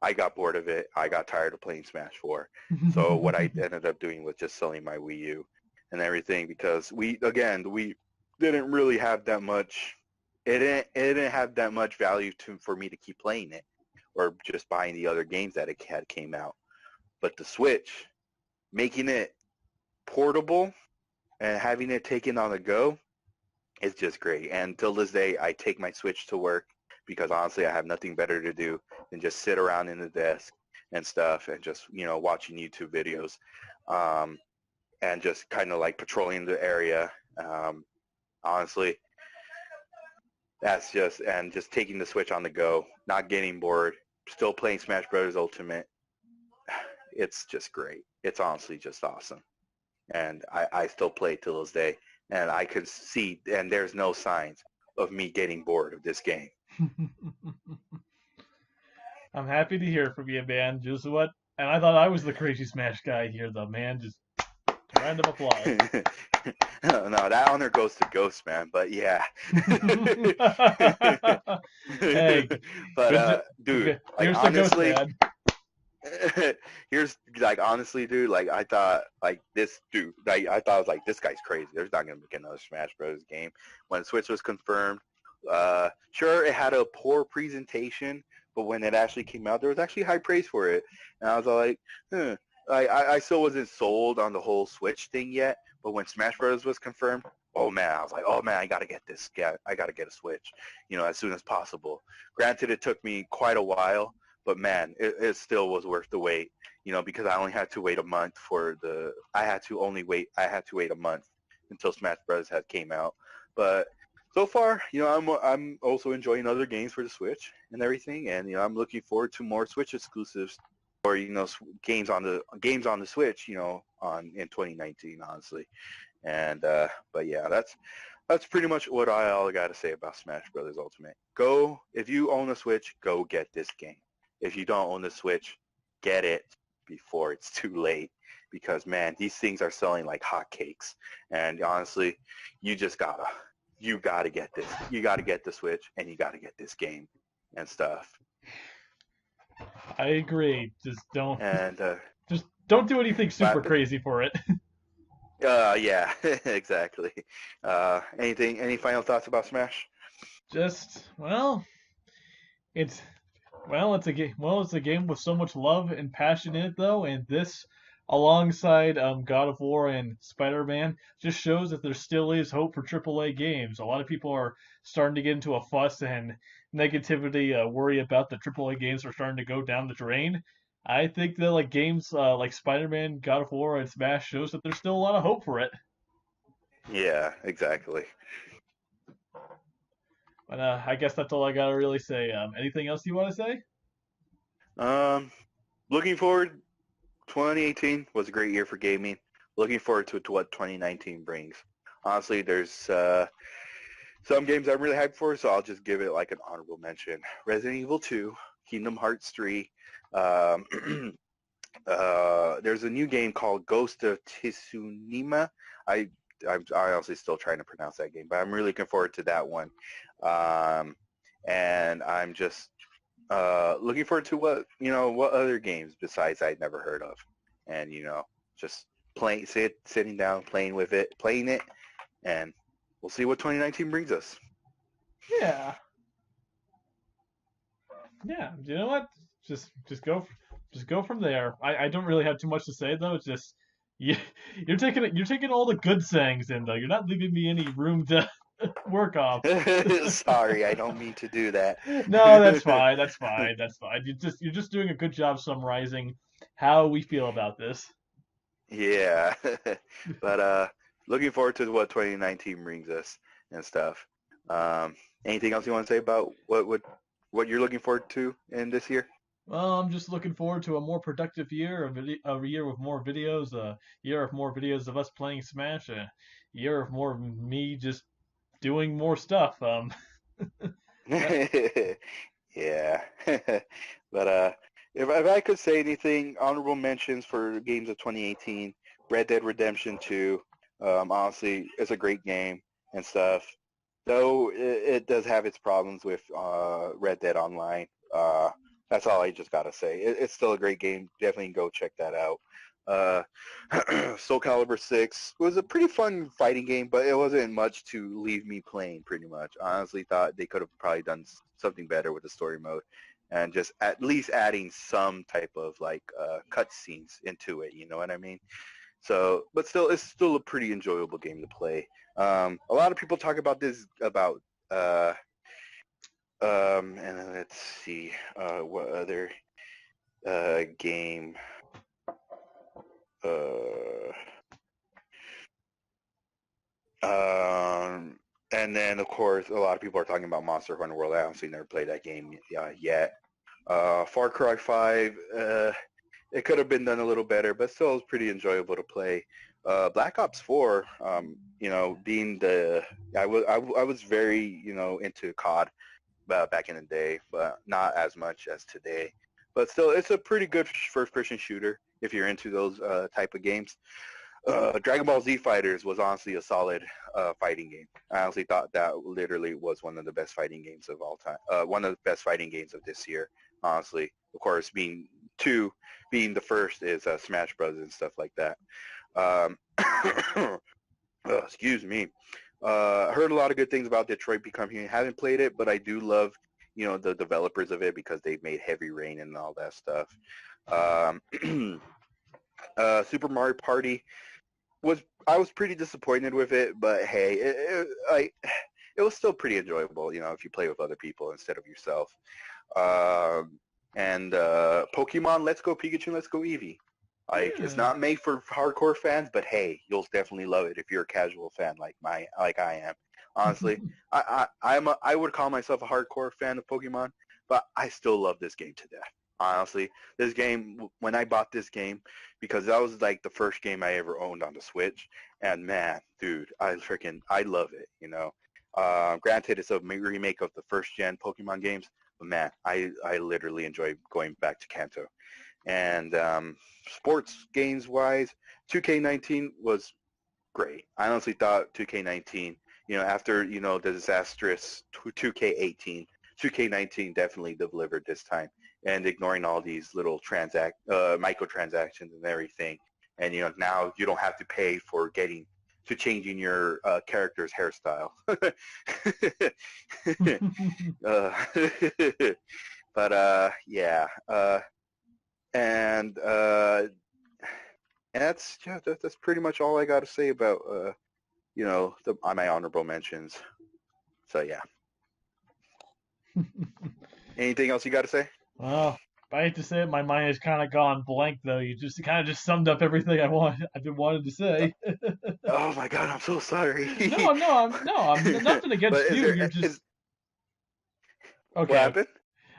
I got bored of it. I got tired of playing Smash 4. So what I ended up doing was just selling my Wii U and everything, because we didn't really have that much. It didn't have that much value for me to keep playing it, or just buying the other games that it had came out. But the Switch, making it portable and having it taken on the go, is just great. And till this day, I take my Switch to work because honestly, I have nothing better to do than just sit around in the desk and stuff and just, watching YouTube videos, and just kind of like patrolling the area. Honestly, and just taking the Switch on the go, not getting bored, still playing Smash Bros. Ultimate. It's just great. It's honestly just awesome. And I still play it till this day. And I can see, and there's no signs of me getting bored of this game. I'm happy to hear from you, man. Just what? And I thought I was the crazy Smash guy here, though, man. Just round of applause. No, that honor goes to Ghost, man. But yeah. Hey, but dude, like here's honestly, the Ghost, man. here's like honestly, dude, like I thought, like this dude, like I thought I was like, this guy's crazy. There's not gonna be another Smash Bros. Game. When Switch was confirmed, sure, it had a poor presentation, but when it actually came out, there was actually high praise for it, and I was like, I still wasn't sold on the whole Switch thing yet. But when Smash Bros. Was confirmed, oh man, I was like, oh man, I gotta get this. I gotta get a Switch, as soon as possible. Granted, it took me quite a while. But man, it still was worth the wait, because I only had to wait a month I had to wait a month until Smash Bros. Had came out. But so far, I'm also enjoying other games for the Switch and everything, and I'm looking forward to more Switch exclusives, or games on the Switch, in 2019, honestly. And but yeah, that's pretty much what I all got to say about Smash Bros. Ultimate. If you own a Switch, go get this game. If you don't own the Switch, get it before it's too late, because man, these things are selling like hotcakes. And honestly, you gotta get this. You gotta get the Switch, and you gotta get this game and stuff. I agree. Just don't do anything super but, crazy for it. yeah, exactly. Any final thoughts about Smash? Just it's it's a game. Well, it's a game with so much love and passion in it, though, and this, alongside God of War and Spider-Man, just shows that there still is hope for AAA games. A lot of people are starting to get into a fuss and negativity, worry about the AAA games are starting to go down the drain. I think that like games like Spider-Man, God of War, and Smash shows that there's still a lot of hope for it. Yeah, exactly. But I guess that's all I gotta really say. Anything else you want to say? Looking forward. 2018 was a great year for gaming. Looking forward to what 2019 brings. Honestly, there's some games I'm really hyped for, so I'll just give it like an honorable mention. Resident Evil 2, Kingdom Hearts 3. There's a new game called Ghost of Tsunima. I'm honestly still trying to pronounce that game, but I'm really looking forward to that one. And I'm just looking forward to what other games besides I'd never heard of, and just sitting down, playing it, and we'll see what 2019 brings us. Yeah. Yeah. You know what? Just go from there. I don't really have too much to say though. It's just you, you're taking all the good sayings in though. You're not leaving me any room to work off. Sorry, I don't mean to do that. No, that's fine. That's fine. That's fine. You're just doing a good job summarizing how we feel about this. Yeah. But looking forward to what 2019 brings us and stuff. Um, anything else you want to say about what you're looking forward to in this year? Well, I'm just looking forward to a more productive year, a year with more videos, a year of more videos of us playing Smash, a year of more of me just doing more stuff. That Yeah. But if I could say anything, honorable mentions for games of 2018, Red Dead Redemption 2. Honestly, it's a great game and stuff. Though it does have its problems with Red Dead Online. That's all I just gotta say. It's still a great game. Definitely go check that out. Uh, Soul Calibur 6 was a pretty fun fighting game, but it wasn't much to leave me playing pretty much. I honestly thought they could have probably done something better with the story mode and just at least adding some type of like cutscenes into it, you know what I mean? So, but still, it's still a pretty enjoyable game to play. A lot of people talk about this, about, and then let's see, what other game, uh, and then, of course, a lot of people are talking about Monster Hunter World. I honestly never played that game yet. Far Cry 5, it could have been done a little better, but still was pretty enjoyable to play. Black Ops 4, being I was very, into COD back in the day, but not as much as today. But still, it's a pretty good first-person shooter if you're into those type of games. Dragon Ball Z Fighters was honestly a solid fighting game. I honestly thought that literally was one of the best fighting games of all time. One of the best fighting games of this year, honestly. Of course, being the first is Smash Bros. And stuff like that. Um, excuse me. Heard a lot of good things about Detroit Become Human. Haven't played it, but I do love, the developers of it because they've made Heavy Rain and all that stuff. Um, Super Mario Party I was pretty disappointed with it, but hey, it was still pretty enjoyable, if you play with other people instead of yourself. And Pokemon Let's Go Pikachu, Let's Go Eevee. Like it's yeah. not made for hardcore fans, but hey, you'll definitely love it if you're a casual fan like I am. Honestly, I would call myself a hardcore fan of Pokemon, but I still love this game to death. Honestly, this game when I bought this game because that was like the first game I ever owned on the Switch, and man, dude, I love it. Granted, it's a remake of the first gen Pokemon games, but man, I literally enjoy going back to Kanto. And sports games wise, 2K19 was great. I honestly thought 2K19, after the disastrous 2K18, 2K19 definitely delivered this time, and ignoring all these little microtransactions and everything. And now you don't have to pay for changing your character's hairstyle. uh, but yeah, and that's pretty much all I got to say about my honorable mentions. So yeah. Anything else you got to say? Well, I hate to say it, my mind has kind of gone blank though. You just kind of just summed up everything I've been wanted to say. Oh my God, I'm so sorry. No, I'm nothing But against is you. there You're just is what okay. happened?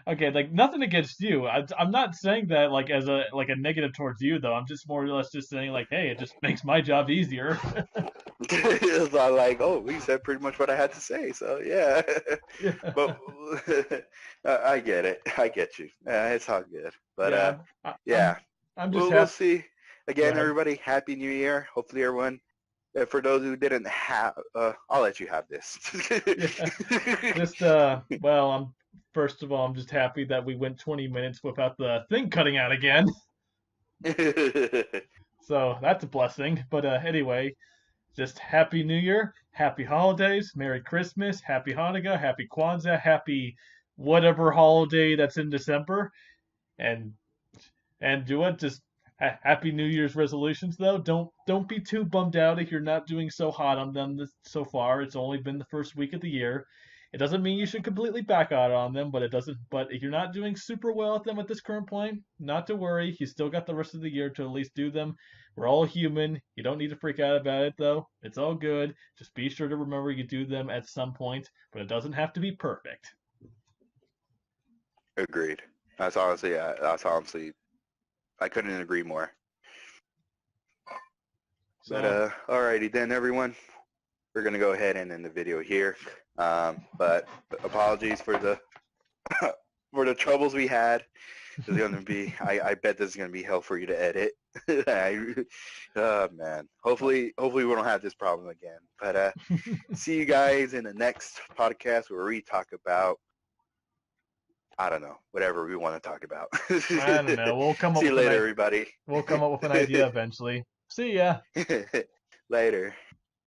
Okay, like nothing against you. I'm not saying that like as a negative towards you though. I'm just more or less just saying like, hey, it just makes my job easier. It's not like, oh, he said pretty much what I had to say. So yeah, Yeah, but I get it. I get you. It's all good. But yeah. I, I'm yeah, I'm just we'll happy. see. Go Again, ahead. everybody, Happy New Year. Hopefully, everyone. For those who didn't have, I'll let you have this. Yeah, just well, I'm first of all, I'm just happy that we went 20 minutes without the thing cutting out again. So that's a blessing. But anyway, just Happy New Year, Happy Holidays, Merry Christmas, Happy Hanukkah, Happy Kwanzaa, Happy whatever holiday that's in December, and do it. Just Happy New Year's resolutions, though. Don't be too bummed out if you're not doing so hot on them so far. It's only been the first week of the year. It doesn't mean you should completely back out on them, but it doesn't. But if you're not doing super well at them at this current point, not to worry. You still got the rest of the year to at least do them. We're all human. You don't need to freak out about it, though. It's all good. Just be sure to remember you do them at some point, but it doesn't have to be perfect. Agreed. That's honestly, I couldn't agree more. But So, alrighty then, everyone. We're gonna go ahead and end the video here. But apologies for the for the troubles we had. It's gonna be. I bet this is gonna be hell for you to edit. Oh man. Hopefully we don't have this problem again. But see you guys in the next podcast where we talk about, I don't know, whatever we want to talk about. I don't know. We'll come up See you with later, everybody. we'll come up with an idea eventually. See ya. Later.